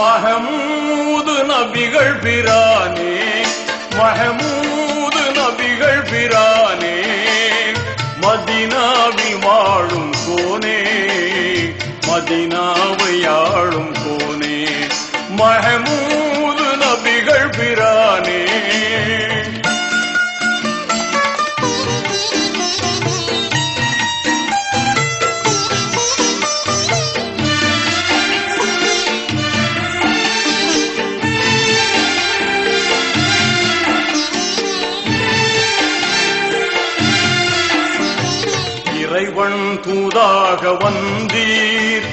மஹமூது நபிகள் பிரானே, மஹமூது நபிகள் பிரானே, மதீனாவில் வாழும் கோனே, மதீனாவை ஆளும் கோனே, மஹமூது நபிகள் பிரானே. இறைவன் தூதாக வந்தீர்,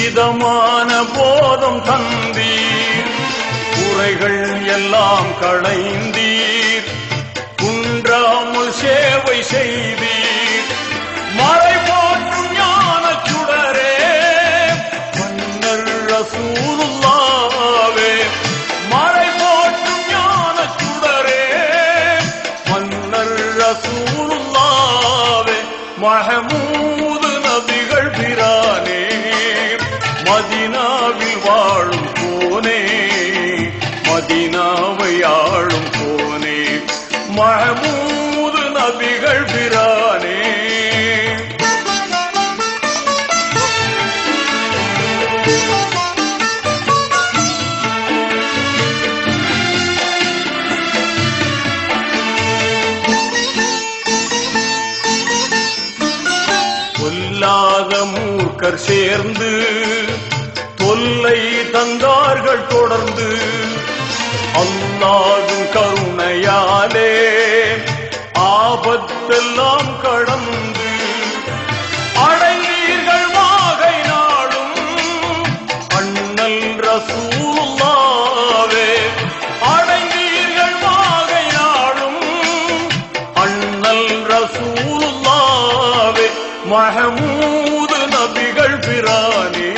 இதமான போதம் தந்தீர், குறைகள் எல்லாம் களைந்தீர், குன்றாமல் சேவை செய்தீர், மறை போற்றும் ஞான சுடரே மன்னர் ரசூலுல்லாவே, மறை போற்றும் ஞான சுடரே மன்னர் ரசூலுல்லாவே, மஹமூது நபிகள் பிரானே, மதீனாவில் வாழும் கோனே, மதீனாவை ஆளும் கோனே, மஹமூது நபிகள் பிரானே. பொல்லாத மூர்க்கர் சேர்ந்து தொல்லை தந்தார்கள் தொடர்ந்து, அல்லாஹ்வின் கருணையாலே ஆபத்தெல்லாம் கடந்து அடைந்தீர்கள் வாகை நாடும் அண்ணல் ரசூலுல்லாவே, அடைந்தீர்கள் வாகை நாடும் அண்ணல் ரசூலுல்லாவே, மஹமூது நபிகள் பிரானே,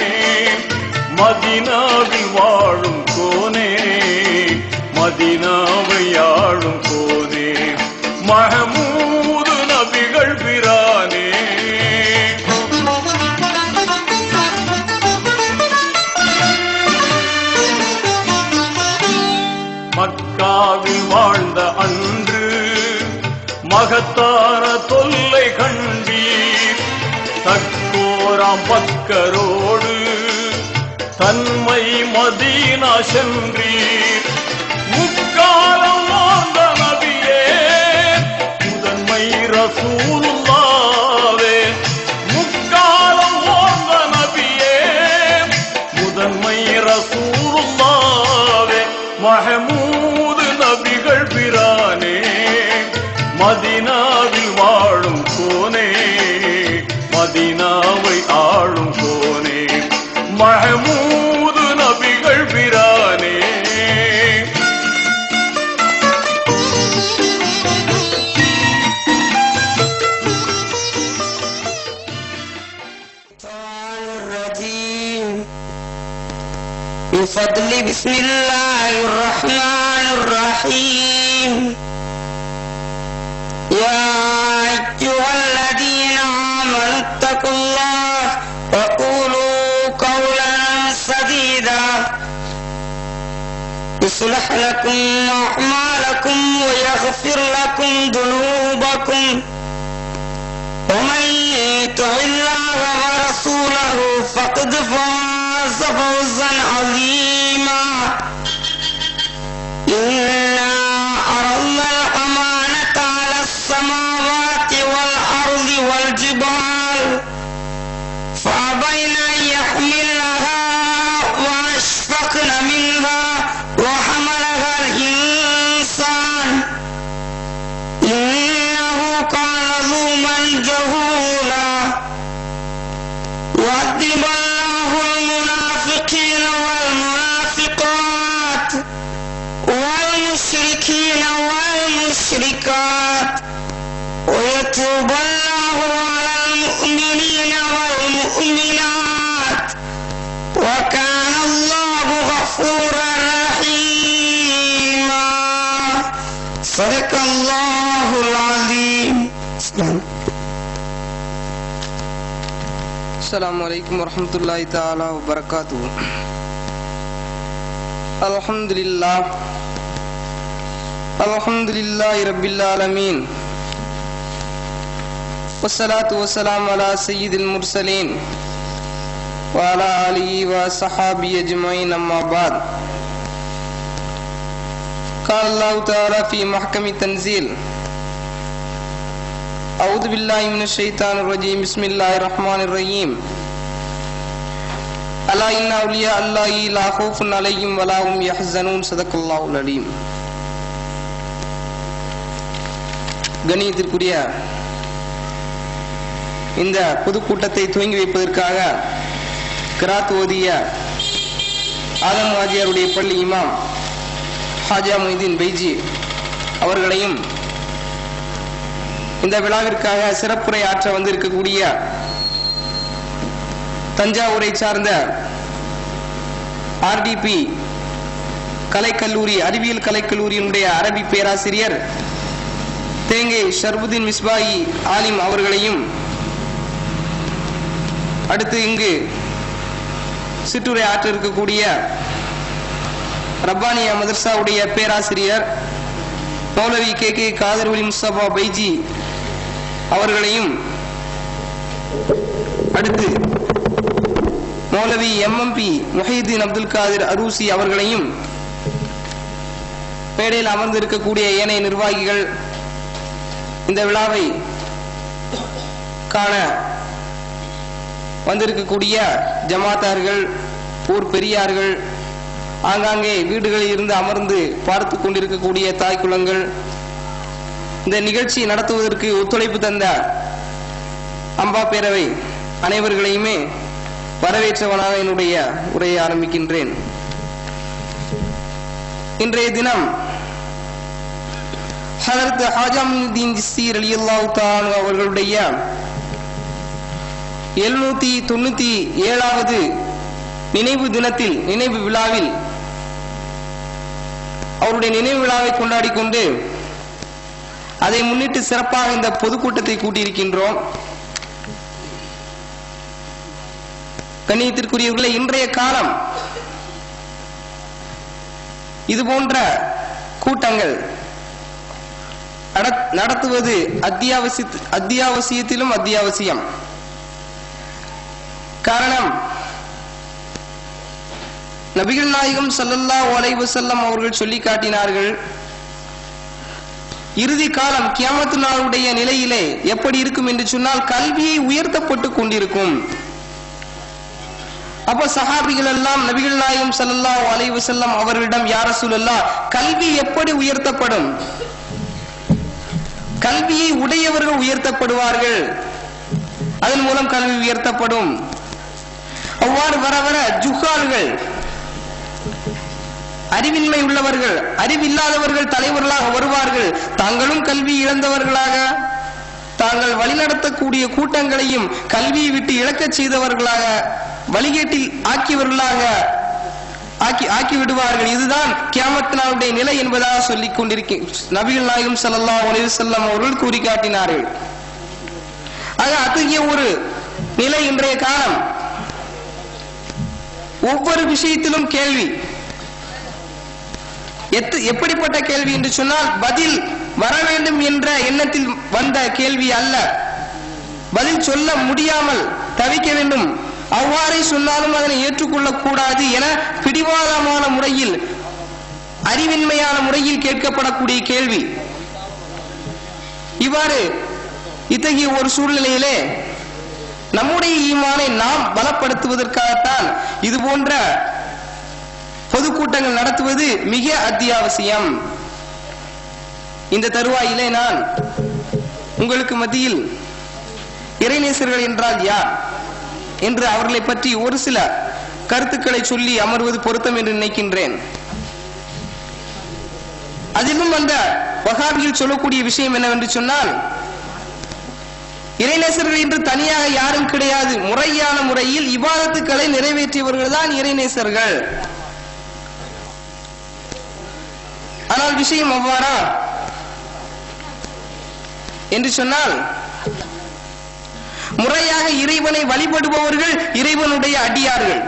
மதீனாவில் வாழும் கோனே, மதீனாவை ஆளும் கோனே, மஹமூது நபிகள் பிரானே. மக்காவில் வாழ்ந்த அன்று மகத்தான தொல்லை கண்டீர், தக்கோராம் பக்கரோடு தன்மை மதீனா சென்றீர், முக்காலம் வாழ்ந்த நபியே முதன்மை ரசூலுல்லாவே, முக்காலம் வாழ்ந்த நபியே முதன்மை ரசூலுல்லாவே, மஹமூது நபிகள் பிரானே, மதீனாவில் வாழும் கோனே, மதீனாவை ஆளும் கோனே, மஹமூது நபிகள் பிரானே. بفضل بسم الله الرحمن الرحيم. يا أيها الذين آمنوا اتقوا الله وقولوا قولا سديدا يصلح لكم أعمالكم ويغفر لكم ذنوبكم ومن يطع الله ورسوله فقد فاز فوزا عظيما. إنا عرضنا الأمانة على السماوات والأرض والجبال فأبين أن يحملنها وأشفقن منها وحملها الإنسان إنه كان ظلوما جهولا. وأدب الله المنافقين والمنافقات والمشركين والمشركات ويتوب الله على المؤمنين والمؤمنات وكان الله غفورا رحيما. صدق الله العظيم. السلام عليكم ورحمة الله تعالى وبركاته. Alhamdulillah Rabbil Alamin. Wassalatu wassalamu ala sayyidil mursalin wa ala alihi wa sahabihi ajma'in, amma ba'd. Qala Allah ta'ala fi mahkami tanzil. A'udhu billahi minash shaitanir rajim. Bismillahir rahmanir rahim. Ala inna awliya Allahi la khawfun alayhim wa la hum yahzanun. Sadaqallahul alim. கணியத்திற்குரிய இந்த பொதுக்கூட்டத்தை துவங்கி வைப்பதற்காக கிராத் ஓதிய ஆதம் ஹாஜியாருடைய பள்ளி இமாம் ஹாஜா மொய்தீன் பைஜி அவர்களையும், இந்த விழாவிற்காக சிறப்புரை ஆற்ற வந்திருக்கக்கூடிய தஞ்சாவூரை சார்ந்த ஆர்டிபி கலைக்கல்லூரி, அறிவியல் கலைக்கல்லூரியினுடைய அரபி பேராசிரியர் தேங்கை ஷர்புதீன் மிஸ்பாயி ஆலிம் அவர்களையும், அடுத்து இங்கு சிற்றுரை ஆற்ற இருக்கக்கூடிய ரப்பானியா மதர்சாவுடைய பேராசிரியர் மௌலவி கே காதர் வலி முஸ்தபா பைஜி அவர்களையும், அடுத்து மௌலவி எம்எம்பி முஹைதீன் அப்துல் காதிர் அரூசி அவர்களையும், மேடையில் அமர்ந்திருக்கக்கூடிய ஏனைய நிர்வாகிகள், இந்த விழாவை காண வந்திருக்கக்கூடிய ஜமாத்தார்கள், ஊர் பெரியார்கள், ஆங்காங்கே வீடுகளில் இருந்து அமர்ந்து பார்த்து கொண்டிருக்கக்கூடிய தாய் குலங்கள், இந்த நிகழ்ச்சி நடத்துவதற்கு ஒத்துழைப்பு தந்த அம்பா பேரவை அனைவர்களையுமே வரவேற்றவனாக என்னுடைய உரையை ஆரம்பிக்கின்றேன். இன்றைய தினம் ஹஜரத் ஹாஜா முஹிதீன் சிஸ்தி ரலியல்லாஹு தஆலா அவர்களுடைய 797வது நினைவு தினத்தில், நினைவு விழாவில், அவருடைய நினைவு விழாவை கொண்டாடி கொண்டு அதை முன்னிட்டு சிறப்பாக இந்த பொதுக்கூட்டத்தை கூட்டியிருக்கின்றோம். கண்ணியத்திற்குரியவர்களே, இன்றைய காலம் இது போன்ற கூட்டங்கள் நடத்துவது அத்தியாவசியத்திலும் அத்தியாவசியம். காரணம், நபிகள் நாயகம் ஸல்லல்லாஹு அலைஹி வஸல்லம் அவர்கள் சொல்லி காட்டினார்கள், இறுதி காலம் கியாமத்து நாளுடைய நிலையிலே எப்படி இருக்கும் என்று சொன்னால், கல்வியை உயர்த்தப்பட்டு கொண்டிருக்கும். அப்ப சஹாபிகள் எல்லாம் நபிகள் நாயகம் ஸல்லல்லாஹு அலைஹி வஸல்லம் அவர்களிடம், யா ரசூலல்லாஹ், கல்வி எப்படி உயர்த்தப்படும்? கல்வியை உடையவர்கள் உயர்த்தப்படுவார்கள், அதன் மூலம் கல்வி உயர்த்தப்படும். அவ்வாறு வர வர ஜுஹால்கள், அறிவின்மை உள்ளவர்கள், அறிவில்லாதவர்கள் தலைவர்களாக வருவார்கள். தாங்களும் கல்வி இழந்தவர்களாக, தாங்கள் வழிநடத்தக்கூடிய கூட்டங்களையும் கல்வியை விட்டு இழக்கச் செய்தவர்களாக, வழிகேட்டில் ஆக்கியவர்களாக ஆக்கி விடுவார்கள். இதுதான் கியாமத் நாளுடைய நிலை என்பதாக சொல்லிக் கொண்டிருக்க நபிகள் நாயகம் ஸல்லல்லாஹு அலைஹி வஸல்லம் அவர்கள் கூறி காட்டினார்கள். ஆக அத்தகைய ஒரு நிலை இன்றைய காலம். ஒவ்வொரு விஷயத்திலும் கேள்வி. எப்படிப்பட்ட கேள்வி என்று சொன்னால், பதில் வர வேண்டும் என்ற எண்ணத்தில் வந்த கேள்வி அல்ல, பதில் சொல்ல முடியாமல் தவிக்க வேண்டும், அவ்வாறே சொன்னாலும் அதனை ஏற்றுக்கொள்ளக் கூடாது என பிடிவாதமான முறையில், அறிவின்மையான முறையில் கேட்கப்படக்கூடிய கேள்வி. இவ்வாறு இத்தகைய ஒரு சூழ்நிலையிலே நம்முடைய ஈமானை நாம் பலப்படுத்துவதற்காகத்தான் இது போன்ற பொதுக்கூட்டங்கள் நடத்துவது மிக அத்தியாவசியம். இந்த தருவாயிலே நான் உங்களுக்கு மத்தியில் இறைநேசர்கள் என்றால் யார் என்று அவர்களை பற்றி ஒரு சில கருத்துக்களை சொல்லி அமர்வது பொருத்தம் என்று நினைக்கின்றேன். அதிலும் அந்த வஹாபியில் சொல்லக்கூடிய விஷயம் என்னவென்று சொன்னால், இறைநேசர்கள் என்று தனியாக யாரும் கிடையாது, முறையான முறையில் இபாதத்துக்களை நிறைவேற்றியவர்கள் தான் இறைநேசர்கள். ஆனால் விஷயம் அவ்வாறா என்று சொன்னால், முறையாக இறைவனை வழிபடுபவர்கள் இறைவனுடைய அடியார்கள்.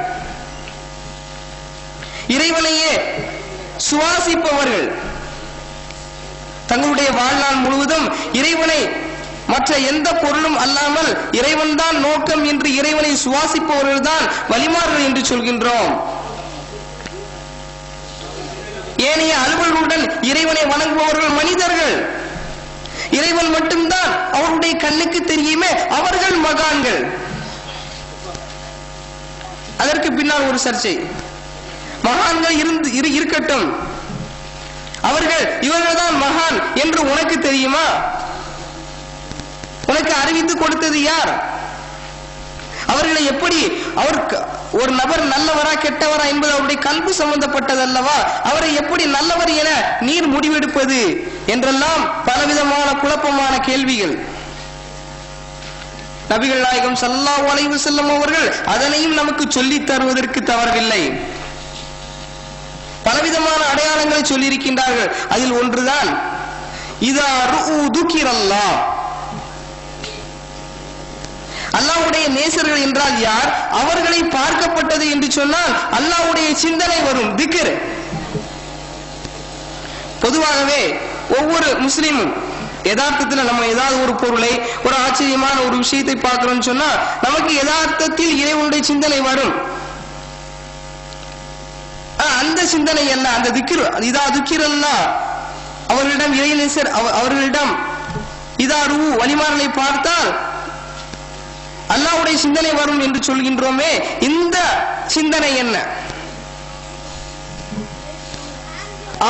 இறைவனையே சுவாசிப்பவர்கள், தங்களுடைய வாழ்நாள் முழுவதும் இறைவனை மற்ற எந்த பொருளும் அல்லாமல் இறைவன் தான் நோக்கம் என்று இறைவனை சுவாசிப்பவர்கள் தான் வலிமார்கள் என்று சொல்கின்றோம். ஏனைய அலுவல்களுடன் இறைவனை வணங்குபவர்கள் மனிதர்கள். இறைவன் மட்டும்தான் அவருடைய கண்ணுக்கு தெரியுமே, அவர்கள் மகான்கள். அதற்கு பின்னால் ஒரு சர்ச்சை. மகான்கள் இருக்கட்டும், இவர்கள் தான் மகான் என்று உனக்கு தெரியுமா? உனக்கு அறிவித்து கொடுத்தது யார்? அவர்களை எப்படி ஒரு நபர் நல்லவரா கெட்டவரா என்பது அவருடைய கல்வி சம்பந்தப்பட்டது அல்லவா? அவரை எப்படி நல்லவர் என நீர் முடிவெடுப்பது என்றெல்லாம் பலவிதமான குழப்பமான கேள்விகள். நபிகள் நாயகம் ஸல்லல்லாஹு அலைஹி வஸல்லம் அவர்கள் அதனையும் நமக்கு சொல்லித் தருவதற்கு தவறவில்லை. பலவிதமான அடையாளங்களை சொல்லியிருக்கின்றார்கள். அதில் ஒன்றுதான் இதா ருஉ துக்கிரல்லாஹ். அல்லாஹ்வுடைய நேசர்கள் என்றால் யார்? அவர்களை பார்க்கப்பட்டது என்று சொன்னால் அல்லாஹ்வுடைய சிந்தனை வரும், திக்ர். பொதுவாகவே ஒவ்வொரு முஸ்லிமும் யதார்த்தத்தில் நம்ம ஏதாவது ஒரு பொருளை, ஒரு ஆச்சரியமான ஒரு விஷயத்தை பார்க்கிறோம்னு சொன்னா நமக்கு யதார்த்தத்தில் இறைவனுடைய சிந்தனை வரும். அந்த சிந்தனை அல்ல, அந்த திக்ர். இதா துக்கிரல்லாஹ், அவர்களிடம் இறைநேசர், அவர்களிடம் இதா ருஉ வலிமார்களை பார்த்தால் அல்லாஹ்வுடைய சிந்தனை வரும் என்று சொல்கின்றோமே, இந்த சிந்தனை என்ன?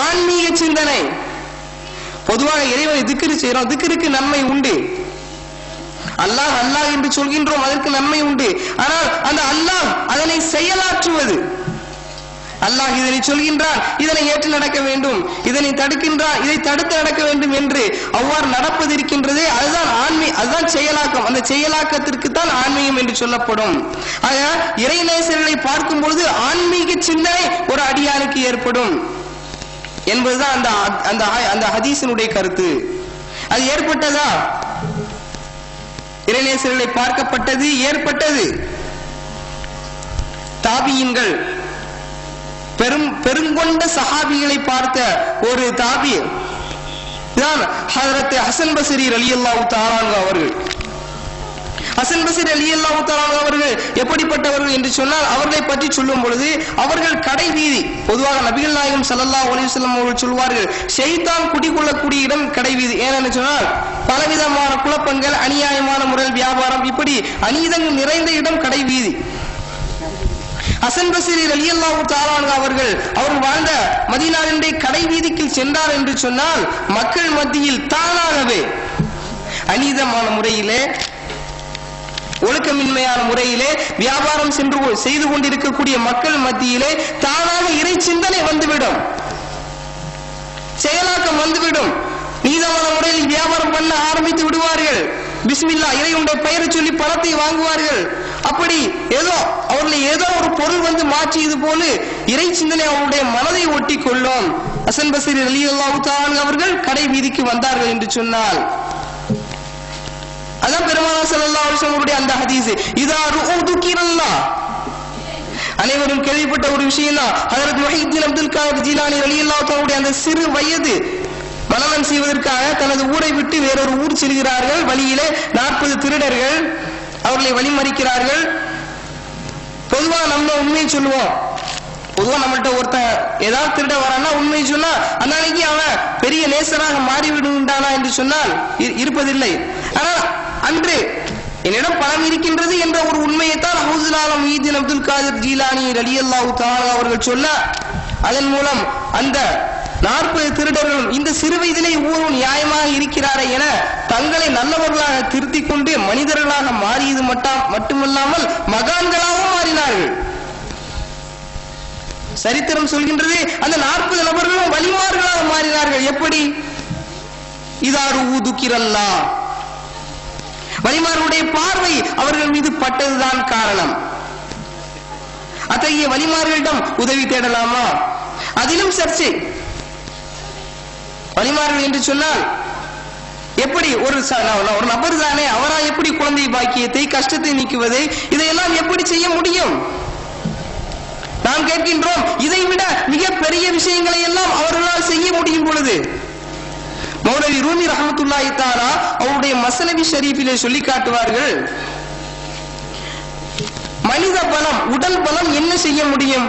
ஆன்மீக சிந்தனை. பொதுவாக இறைவனை திக்ர் செய்கிறோம், திக்ருக்கு நன்மை உண்டு. அல்லாஹ் அல்லாஹ் என்று சொல்கின்றோம், அதற்கு நன்மை உண்டு. ஆனால் அந்த அல்லாஹ் அதனை செயலாற்றுவது, அல்லாஹ் இதனை சொல்கின்றான், இதனை ஏற்று நடக்க வேண்டும், இதனை தடுக்கின்றான், இதை தடுத்து நடக்க வேண்டும் என்று அவ்வாறு நடப்பது இருக்கின்றதே, அதுதான் செயலாக்கம். அந்த செயலாக்கத்திற்கு தான் ஆன்மீகம் என்று சொல்லப்படும். ஆக இறைநேசர்களை பார்க்கும் பொழுது ஆன்மீக சிந்தனை ஒரு அடியானுக்கு ஏற்படும் என்பதுதான் அந்த ஹதீஸினுடைய கருத்து. அது ஏற்பட்டதா? இறைநேசர்களை பார்க்கப்பட்டது, ஏற்பட்டது. தாபியின்கள், பெருங்கொண்ட சஹாபிகளை பார்த்த ஒரு தாபி தான் ஹஜ்ரத் ஹசன் பஸ்ரி ரலியல்லாஹு தஆலா அன்ஹு அவர்கள். ஹசன் பஸ்ரி ரலியல்லாஹு தஆலா அன்ஹு அவர்கள் எப்படிப்பட்டவர்கள் என்று சொன்னால், அவர்களை பற்றி சொல்லும் பொழுது அவர்கள் கடை வீதி. பொதுவாக நபிகள் நாயகம் ஸல்லல்லாஹு அலைஹி வஸல்லம் அவர்கள் சொல்வார்கள், ஷைத்தான் குடிகொள்ளக்கூடிய இடம் கடை வீதி. ஏனென்று சொன்னால் பலவிதமான குழப்பங்கள், அநியாயமான முறையில் வியாபாரம், இப்படி அநீதங்கள் நிறைந்த இடம் கடை வீதி. ஹசன் பஸ்ரி ரலியல்லாஹு தஆலா அன்ஹு அவர்கள் வாழ்ந்த மதீனாவினுடைய கடை வீதிக்கு சென்றார் என்று சொன்னால் மக்கள் மத்தியில் தானாகவே அநீதமான முறையிலே, ஒழுக்கமின்மையான முறையிலே வியாபாரம் செய்து கொண்டிருக்கக்கூடிய மக்கள் மத்தியிலே தானாக இறை சிந்தனை வந்துவிடும், செயலாக்கம் வந்துவிடும். நீதமான முறையில் வியாபாரம் பண்ண ஆரம்பித்து விடுவார்கள். பிஸ்மில்லா, இறைவனுடைய பெயரை சொல்லி பணத்தை வாங்குவார்கள். அப்படி அவர்களை ஏதோ ஒரு பொருள் வந்து மாற்றியது போல இறை சிந்தனை அவருடைய மனதை ஒட்டி கொள்ளும். ஹசன் பஸ்ரி ரலியல்லாஹு தஆலா அன்ஹு அவர்கள் கடை வீதிக்கு வந்தார்கள் என்று சொன்னால், அதான் பெருமானார் ஸல்லல்லாஹு அலைஹி வஸல்லம் அந்த ஹதீஸ், இதா ருஉ துக்கிரல்லாஹ். அனைவரும் கேள்விப்பட்ட ஒரு விஷயம் தான். ஹஜ்ரத் முஹித்தீன் அப்துல் காதிர் ஜீலானி ரலியல்லாஹு தஆலா அந்த சிறு வயது மனநம் செய்வதற்காக தனது ஊரை விட்டு வேறொரு ஊர் செல்கிறார்கள். வழியிலே 40 திருடர்கள் அவர்களை வழிமறிக்கிறார்கள். பொதுவாக நம்ம உண்மையை சொல்லுவோம். பொதுவா நம்மள்ட்ட ஒருத்தன் ஏதாவது திருட வரான்னா உண்மையை சொன்னா அந்த அன்னைக்கு அவன் பெரிய நேசராக மாறிவிடுகின்றானா என்று சொன்னால் இருப்பதில்லை. ஆனால் அன்று என்னிடம் பணம் இருக்கின்றது என்ற ஒரு உண்மையைத்தான் ஹவுஸுல் ஆலம் முஹித்தீன் அப்துல் காதிர் ஜீலானி ரலியல்லாஹு தஆலா அவர்கள் சொல்ல, அதன் மூலம் அந்த 40 திருடர்களும் இந்த சிறு வயதிலே இவ்வளவு நியாயமாக இருக்கிறாரே என தங்களை நல்லவர்களாக திருத்திக் கொண்டு மனிதர்களாக மாறியது மட்டுமல்லாமல் மகான்களாகவும் மாறினார்கள். சரித்திரம் சொல்கின்றது, அந்த 40 நபர்களும் வலிமார்களாக மாறினார்கள். எப்படி? இதா ருஉ துக்கிரல்லாஹ், வலிமார்களுடைய பார்வை அவர்கள் மீது பட்டதுதான் காரணம். அத்தகைய வலிமார்களிடம் உதவி தேடலாமா? அதிலும் சர்ச்சை. வலிமார்கள் என்று சொன்னால் எப்படி ஒரு நபர் தானே, அவரா எப்படி குழந்தை பாக்கியத்தை, கஷ்டத்தை நீக்குவதை, இதையெல்லாம் எப்படி செய்ய முடியும்? நாம் கேட்கின்றோம், இதைவிட மிக பெரிய விஷயங்களை எல்லாம் அவர்களால் செய்ய முடியும் பொழுது மௌலவி ரூமி ரஹ்மத்துல்லாஹி தஆலா அவருடைய மஸ்னவி ஷரீஃபிலே சொல்லி காட்டுவார்கள், மனித பலம், உடல் பலம் என்ன செய்ய முடியும்?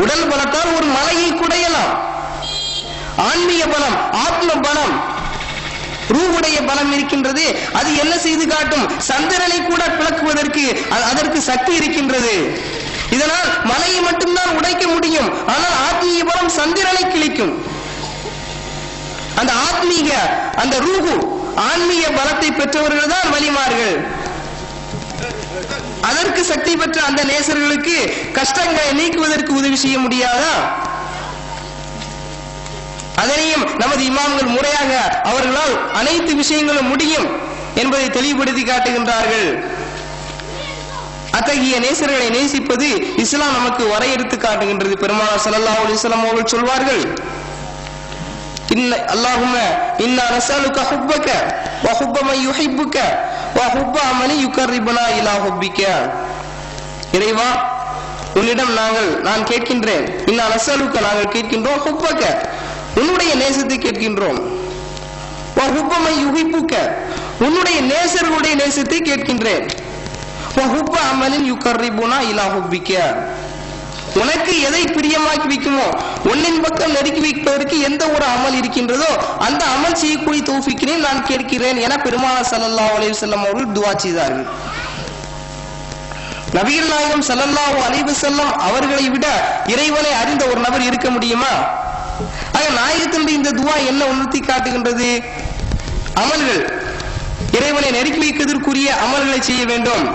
உடல் பலத்தால் ஒரு மலையை குடையலாம். ஆன்மீக பலம், ஆத்ம பலம், ரூஹுடைய பலம் இருக்கின்றது. அது என்ன செய்து காட்டும்? சந்திரனை கூட பிளக்குவதற்கு அதற்கு சக்தி இருக்கின்றது. இதனால் மலையை மட்டும்தான் உடைக்க முடியும். ஆனால் ஆத்மீக பலம் சந்திரனை கிழிக்கும். அந்த ஆத்மீக, அந்த ரூஹு, ஆன்மீக பலத்தை பெற்றவர்கள் தான் வலிமார்கள். அதற்கு சக்தி பெற்ற அந்த நேசர்களுக்கு கஷ்டங்களை நீக்குவதற்கு உதவி செய்ய முடியாதா? அதனையும் நமது இமாம்கள் முறையாக அவர்களால் அனைத்து விஷயங்களும் முடியும் என்பதை தெளிவுபடுத்தி காட்டுகின்றார்கள். அத்தகைய நேசர்களை நேசிப்பது இஸ்லாம் நமக்கு வரையறுத்து காட்டுகின்றது. பெருமானார் ஸல்லல்லாஹு அலைஹி வஸல்லம் அவர்கள் சொல்வார்கள், அல்லாஹும்ம இன்னா நஸ்அலுக ஹுப்பக வ ஹுப்ப மன் யுஹிப்புக வ ஹுப்ப மன் யுகர்ரிபுனா இலா ஹுப்பிக. இறைவா, உன்னிடம் நான் கேட்கின்றேன், இன்னா நஸ்அலுக நாங்கள் கேட்கின்றோம், ஹுப்பக உன்னுடைய நேசத்தை கேட்கின்றோம், வ ஹுப்ப மன் யுஹிப்புக உன்னுடைய நேசர்களுடைய நேசத்தை கேட்கின்றேன், வ ஹுப்ப மன் யுகர்ரிபுனா இலா ஹுப்பிக உனக்கு எதை பிரியமாக்கி வைக்குமோ, உன்னின் பக்கம் நெருக்கி வைப்பதற்கு எந்த ஒரு அமல் இருக்கின்றதோ அந்த அமல் செய்யக்கூடிய தௌஃபீக்கினை நான் கேட்கிறேன் என பெருமானார் ஸல்லல்லாஹு அலைஹி வஸல்லம் அவர்கள் துஆ செய்தார்கள். நபிகள் நாயகம் ஸல்லல்லாஹு அலைஹி வஸல்லம் அவர்களை விட இறைவனை அறிந்த ஒரு நபர் இருக்க முடியுமா? ஆக நாயகத்தினுடைய இந்த துஆ என்ன உணர்த்தி காட்டுகின்றது? அமல்கள், இறைவனை நெருக்கி வைப்பதற்குரிய அமல்களை செய்ய வேண்டும்.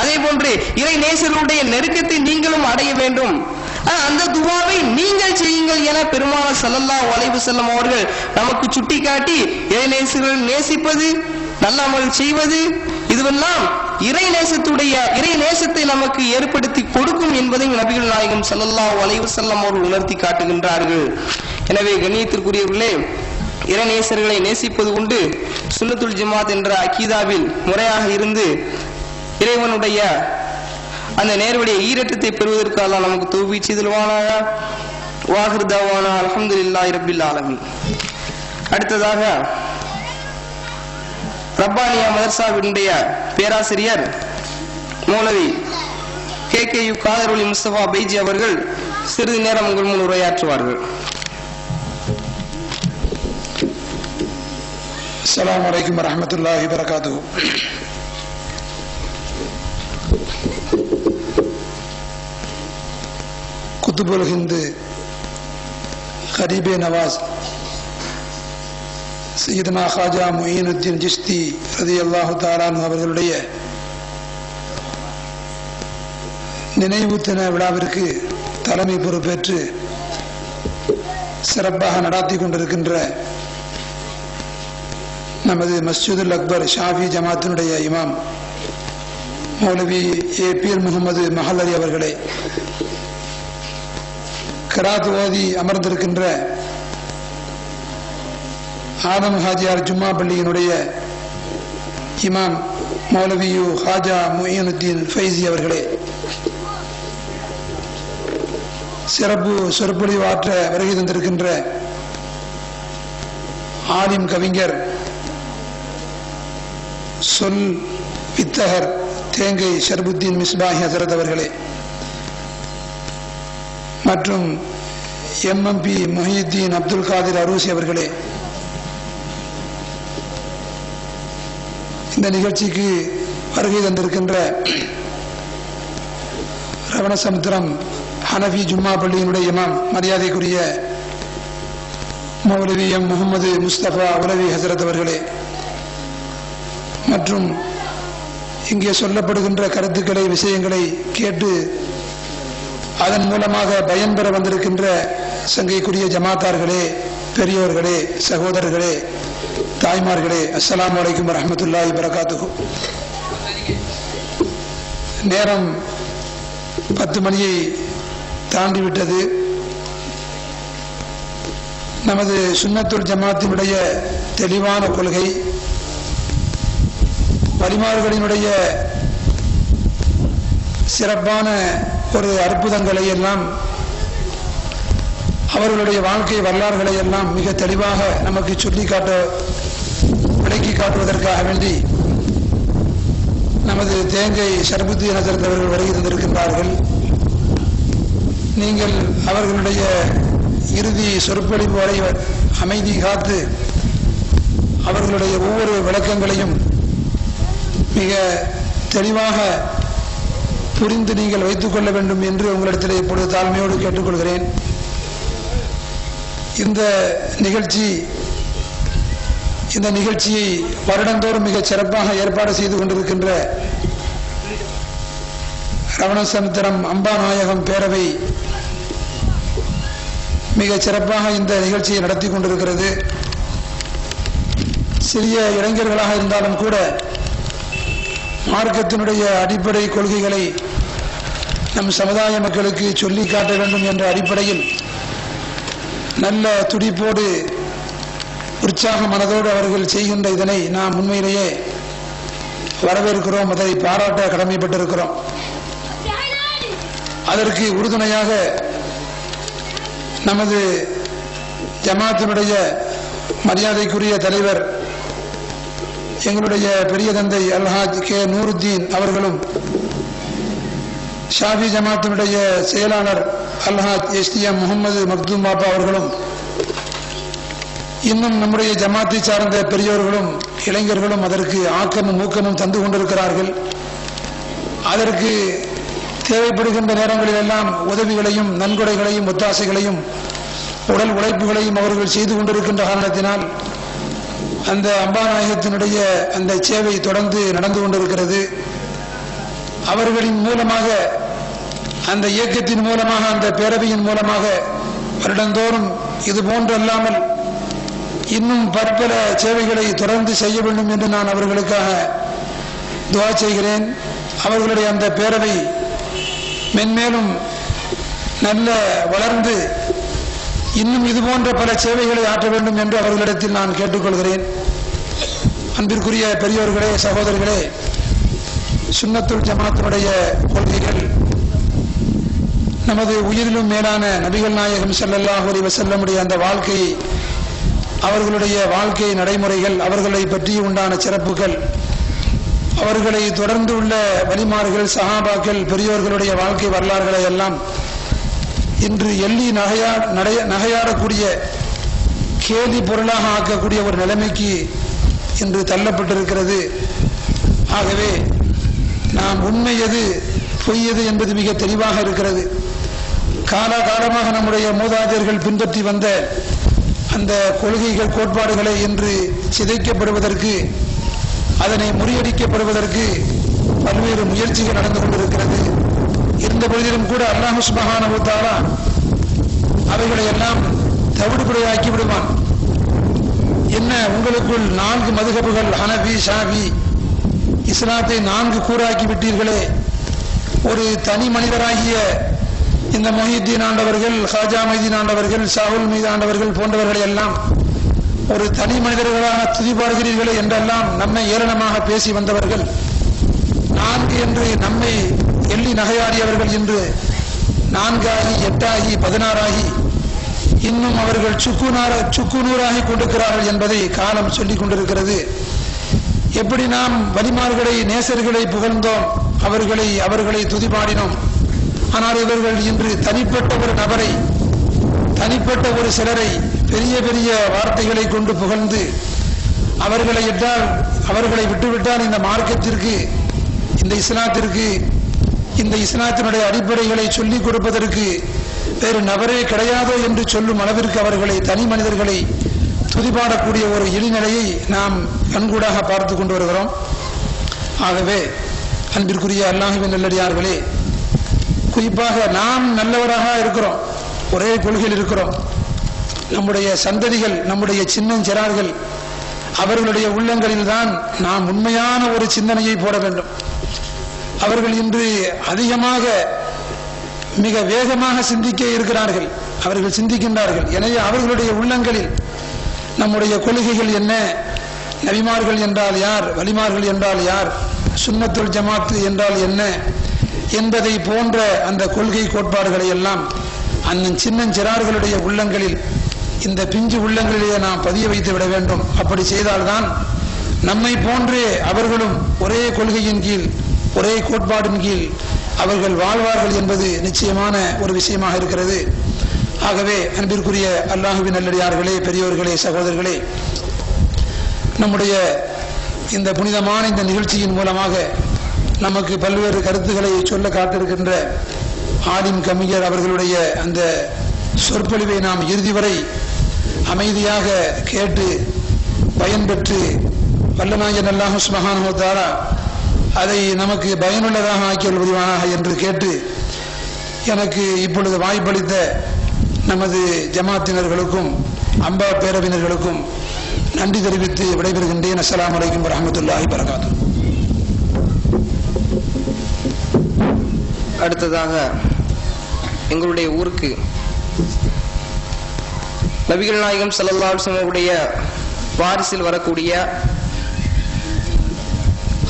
அதே போன்று இறை நேசர்களுடைய நெருக்கத்தை நீங்களும் அடைய வேண்டும். அந்த துவாவை நீங்கள் செய்யுங்கள் என பெருமானார் ஸல்லல்லாஹு அலைஹி வஸல்லம் அவர்கள் நமக்கு சுட்டிக்காட்டி, இறை நேசர்கள் நேசிப்பது, நல்ல அமல் செய்வது, இதுவெல்லாம் இறை நேசத்தை நமக்கு ஏற்படுத்தி கொடுக்கும் என்பதை நபிகள் நாயகம் ஸல்லல்லாஹு அலைஹி வஸல்லம் அவர்கள் உணர்த்தி காட்டுகின்றார்கள். எனவே கண்ணியத்திற்குரியவர்களே, இறை நேசர்களை நேசிப்பது உண்டு சுன்னத்துல் ஜமாத் என்ற அகீதாவில் முறையாக இருந்து இறைவனுடைய அந்த நேர்வழியை ஈரட்டத்தை பெறுவதற்கு அல்லாஹ் நமக்கு தௌஃபீக் செய்தல்வானாக. வாஹிர் தவானா அல்ஹம்துலில்லாஹி ரப்பில் ஆலமீன். அடுத்ததாக ரப்பானியா மதர்சாவினுடைய பேராசிரியர் மௌலவி KKU காதர் முஸ்தபா பைஜி அவர்கள் சிறிது நேரம் உங்கள் முன் உரையாற்றுவார்கள். அஸ்ஸலாமு அலைக்கும் வரஹ்மத்துல்லாஹி வபரகாத்துஹு. குத்துபுல் ஹிந்து கரீபே நவாஸ் சையதுனா ஹாஜா முஈனுத்தீன் சிஷ்தி ரலியல்லாஹு தஆலா அன்ஹு அவர்களுடைய நினைவு தின விழாவிற்கு தலைமை பொறுப்பேற்று சிறப்பாக நடாத்தி கொண்டிருக்கின்ற நமது மஸ்ஜிதுல் அக்பர் ஷாஃபி ஜமாத்தினுடைய இமாம் மௌலவி APL முகமது மஹல்லரி அவர்களே, கிராத் ஓதி அமர்ந்திருக்கின்ற ஆதம் ஹாஜியார் ஜும்மா பள்ளியினுடைய இமாம் மௌலவியு ஹாஜா முஈனுத்தீன் ஃபைசி அவர்களே, சிறப்பு சொற்பொழிவாற்ற வருகை தந்திருக்கின்ற ஆலிம் கவிஞர், சொல் வித்தகர் தேங்கை ஷர்புத்தீன் மிஸ்பாஹி ஹசரத் அவர்களே, மற்றும் MMP முஹியுத்தீன் அப்துல் காதிர் அரூசி அவர்களே, இந்த நிகழ்ச்சிக்கு வருகை தந்திருக்கின்ற ரவணசமுத்திரம் ஹனஃபி ஜும்மா பள்ளியினுடைய இமாம் மரியாதைக்குரிய மௌலவி முகமது முஸ்தபா உலவி ஹசரத் அவர்களே, மற்றும் இங்கே சொல்லப்படுகின்ற கருத்துக்களை, விஷயங்களை கேட்டு அதன் மூலமாக பயன்பெற வந்திருக்கின்ற சங்கைக்குரிய ஜமாத்தார்களே, பெரியோர்களே, சகோதரர்களே, தாய்மார்களே, அஸ்ஸலாமு அலைக்கும் வரஹ்மத்துல்லாஹி வபரகாத்துஹு. நேரம் 10 மணியை தாண்டிவிட்டது. நமது சுன்னத்துல் ஜமாத்தினுடைய தெளிவான கொள்கை, வலிமார்களினுடைய சிறப்பான ஒரு அற்புதங்களை எல்லாம் அவர்களுடைய வாழ்க்கை வரலாறுகளை எல்லாம் மிக தெளிவாக நமக்கு விளக்கி காட்டுவதற்காக வேண்டி நமது தேங்கை ஷர்புத்தீன் ஹஜரத் அவர்கள் வருகை தந்திருக்கின்றார்கள். நீங்கள் அவர்களுடைய இறுதி சொற்பொழிவு வரை அமைதி காத்து அவர்களுடைய ஒவ்வொரு விளக்கங்களையும் மிக தெளிவாக புரிந்து நீங்கள் வைத்துக் கொள்ள வேண்டும் என்று உங்களிடத்தில் இப்பொழுது தாழ்மையோடு கேட்டுக்கொள்கிறேன். இந்த நிகழ்ச்சியை வருடந்தோறும் மிகச் சிறப்பாக ஏற்பாடு செய்து கொண்டிருக்கின்ற ரவணசமுத்திரம் அம்பாநாயகம் பேரவை மிகச் சிறப்பாக இந்த நிகழ்ச்சியை நடத்தி கொண்டிருக்கிறது. சிறிய இளைஞர்களாக இருந்தாலும் கூட மார்க்கத்தினுடைய அடிப்படை கொள்கைகளை நம் சமுதாய மக்களுக்கு சொல்லி காட்ட வேண்டும் என்ற அடிப்படையில் நல்ல துடிப்போடு உற்சாக மனதோடு அவர்கள் செய்கின்ற இதனை நாம் உண்மையிலேயே வரவேற்கிறோம், அதை பாராட்ட கடமைப்பட்டிருக்கிறோம். அதற்கு உறுதுணையாக நமது ஜமாத்தினுடைய மரியாதைக்குரிய தலைவர் எங்களுடைய பெரிய தந்தை அல்ஹாஜ் கே நூருத்தீன் அவர்களும், ஷாஃபி ஜமாத்தினுடைய செயலாளர் அல்ஹாஜ் எஸ்டிஎம் முகமது மக்தூம் பாப்பா அவர்களும், இன்னும் நம்முடைய ஜமாத்தை சார்ந்த பெரியோர்களும் இளைஞர்களும் அதற்கு ஆக்கமும் ஊக்கமும் தந்து கொண்டிருக்கிறார்கள். அதற்கு தேவைப்படுகின்ற நேரங்களில் எல்லாம் உதவிகளையும் நன்கொடைகளையும் ஒத்தாசைகளையும் உடல் உழைப்புகளையும் அவர்கள் செய்து கொண்டிருக்கின்ற காரணத்தினால் அந்த அம்பாநாயகத்தினுடைய அந்த சேவை தொடர்ந்து நடந்து கொண்டிருக்கிறது. அவர்களின் மூலமாக, அந்த இயக்கத்தின் மூலமாக, அந்த பேரவையின் மூலமாக வருடந்தோறும் இது போன்று அல்லாமல் இன்னும் பற்பல சேவைகளை தொடர்ந்து செய்ய வேண்டும் என்று நான் அவர்களுக்காக துஆ செய்கிறேன். அவர்களுடைய அந்த பேரவை மென்மேலும் நல்ல வளர்ந்து இன்னும் இது போன்ற பல சேவைகளை ஆற்ற வேண்டும் என்று அவர்களிடத்தில் நான் கேட்டுக்கொள்கிறேன். அன்பிற்குரிய பெரியோர்களே, சகோதரர்களே, சுன்னத்துல் ஜமாத்தினுடைய கொள்கைகள் நமது உயிரிலும் மேலான நபிகள் நாயகம் ஸல்லல்லாஹு அலைஹி வஸல்லமுடைய அந்த வாழ்க்கை, அவர்களுடைய வாழ்க்கை நடைமுறைகள், அவர்களை பற்றி உண்டான சிறப்புகள், அவர்களை தொடர்ந்து உள்ள வலிமார்கள், சஹாபாக்கள், பெரியோர்களுடைய வாழ்க்கை வரலாறுகளை எல்லாம் இன்று எள்ளி நகையாடக்கூடிய, கேலி பொருளாக ஆக்கக்கூடிய ஒரு நிலைமைக்கு இன்று தள்ளப்பட்டிருக்கிறது. ஆகவே நாம் உண்மை எது பொய் எது என்பது மிக தெளிவாக இருக்கிறது. காலகாலமாக நம்முடைய மூதாதையர்கள் பின்பற்றி வந்த அந்த கொள்கைகள், கோட்பாடுகளை இன்று சிதைக்கப்படுவதற்கு, அதனை முறியடிக்கப்படுவதற்கு பல்வேறு முயற்சிகள் நடந்து கொண்டிருக்கிறது. இருந்த பொழுதிலும் கூட அல்லாஹ் சுப்ஹானஹு வ தஆலா அவைகளை எல்லாம் தவிடுபடியாக்கி விடுவான். என்ன, உங்களுக்குள் 4 மதுஹபுகள், ஹனஃபி, ஷாஃபி, இஸ்லாத்தை 4 கூறாக்கி விட்டீர்களே, ஒரு தனி மனிதராகிய இந்த மொஹியுத்தீன் ஆண்டவர்கள், ஹாஜா மைதீன் ஆண்டவர்கள், ஷாஹுல் மீது ஆண்டவர்கள் போன்றவர்களை எல்லாம் ஒரு தனி மனிதர்களாக துதிபாடுகிறீர்களே என்றெல்லாம் நம்மை ஏளனமாக பேசி வந்தவர்கள், 4 என்று நம்மை எள்ளி நகையாடியவர்கள் இன்று 4 ஆகி 8 ஆகி 16 ஆகி இன்னும் அவர்கள் சுக்குநூறாகி கொண்டிருக்கிறார்கள் என்பதை காலம் சொல்லிக் கொண்டிருக்கிறது. எப்படி நாம் வலிமார்களை, நேசர்களை புகழ்ந்தோம், அவர்களை துதிபாடினோம். ஆனால் இவர்கள் இன்று தனிப்பட்ட ஒரு நபரை, தனிப்பட்ட ஒரு சிலரை பெரிய பெரிய வார்த்தைகளை கொண்டு புகழ்ந்து அவர்களை விட்டுவிட்டால் இந்த மார்க்கத்திற்கு, இந்த இஸ்லாத்திற்கு, இந்த இஸ்லாத்தினுடைய அடிப்படைகளை சொல்லிக் கொடுப்பதற்கு வேறு நபரே கிடையாதோ என்று சொல்லும் அளவிற்கு அவர்களை, தனி மனிதர்களை துதிபாடக்கூடிய ஒரு இழிநிலையை நாம் கண்கூடாக பார்த்து கொண்டு வருகிறோம். ஆகவே அன்பிற்குரிய அல்லாஹ்வின் நல்லடியார்களே, குறிப்பாக நாம் நல்லவராக இருக்கிறோம், ஒரே கொள்கையில் இருக்கிறோம். நம்முடைய சந்ததிகள், நம்முடைய சின்னஞ்சிறார்கள், அவர்களுடைய உள்ளங்களில் தான் நாம் உண்மையான ஒரு சிந்தனையை போட வேண்டும். அவர்கள் இன்று அதிகமாக, மிக வேகமாக சிந்திக்க இருக்கிறார்கள், அவர்கள் சிந்திக்கின்றார்கள். எனவே அவர்களுடைய உள்ளங்களில் நம்முடைய கொள்கைகள் என்ன, நபிமார்கள் என்றால் யார், வலிமார்கள் என்றால் யார், சுன்னத்துல் ஜமாத் என்றால் என்ன, என்பதை போன்ற அந்த கொள்கை கோட்பாடுகளை எல்லாம் அந்த சின்னஞ்சிறார்களுடைய உள்ளங்களில், இந்த பிஞ்சு உள்ளங்களிலேயே நாம் பதிய வைத்து விட வேண்டும். அப்படி செய்தால்தான் நம்மை போன்றே அவர்களும் ஒரே கொள்கையின் கீழ், ஒரே கோட்பாடின் கீழ் அவர்கள் வாழ்வார்கள் என்பது நிச்சயமான ஒரு விஷயமாக இருக்கிறது. ஆகவே அன்பிற்குரிய அல்லாஹுவின் நல்லடியார்களே, பெரியோர்களே, சகோதரர்களே, நம்முடைய இந்த புனிதமான இந்த நிகழ்ச்சியின் மூலமாக நமக்கு பல்வேறு கருத்துக்களை சொல்ல காத்திருக்கின்ற ஆலிம் கமிஞர் அவர்களுடைய அந்த சொற்பொழிவை நாம் இறுதி வரை அமைதியாக கேட்டு பயன்பெற்று வல்லநாயகன் அல்லாஹ் சுப்ஹானஹு வ தஆலா அதை நமக்கு பயனுள்ளதாக ஆக்கியல் புரிவானாக என்று கேட்டு, எனக்கு இப்பொழுது வாய்ப்பளித்த நமது ஜமாத்தினர்களுக்கும் அம்பா பேரவினர்களுக்கும் நன்றி தெரிவித்து விடைபெறுகின்றேன். அஸ்ஸலாமு அலைக்கும் வரஹ்மத்துல்லாஹி வபரகாத்துஹு. அடுத்ததாக எங்களுடைய ஊருக்கு நபிகள் நாயகம் ஸல்லல்லாஹு அலைஹி வஸல்லம் உடைய வாரிசில் வரக்கூடிய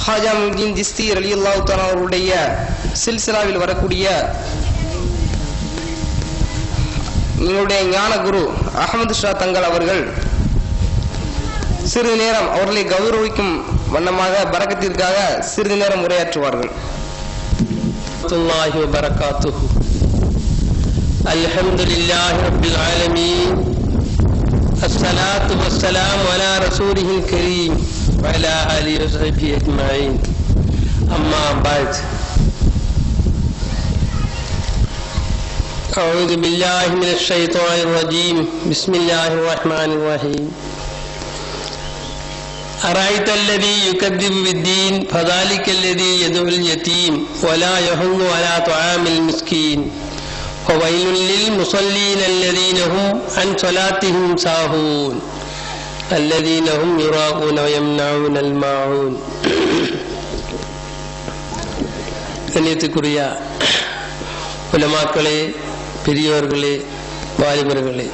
ஹாஜா முஹிதீன் சிஸ்தி ரலியல்லாஹு தஆலா அவருடைய சில்சிலாவில் வரக்கூடிய எங்களுடைய ஞான குரு அஹமது ஷா தங்கள் அவர்கள் சிறிது நேரம் அவர்களை கௌரவிக்கும் வண்ணமாக பரக்கத்திற்காக சிறிது நேரம் உரையாற்றுவார்கள். الله وبركاته. الحمد لله رب العالمين. الصلاة والسلام على رسوله الكريم وعلى آله وصحبه أجمعين. أما بعد، أعوذ بالله من الشيطان الرجيم. بسم الله الرحمن الرحيم. أرأيت الذي يكذب بالدين فذلك الذي يدعو اليتيم ولا يحض على طعام المسكين وويل للمصلين الذين هم عن صلاتهم ساهون الذين هم يراءون ويمنعون الماعون. கண்ணியத்துக்குரிய உலமாக்களே, பெரியோர்களே, வாலிபர்களே,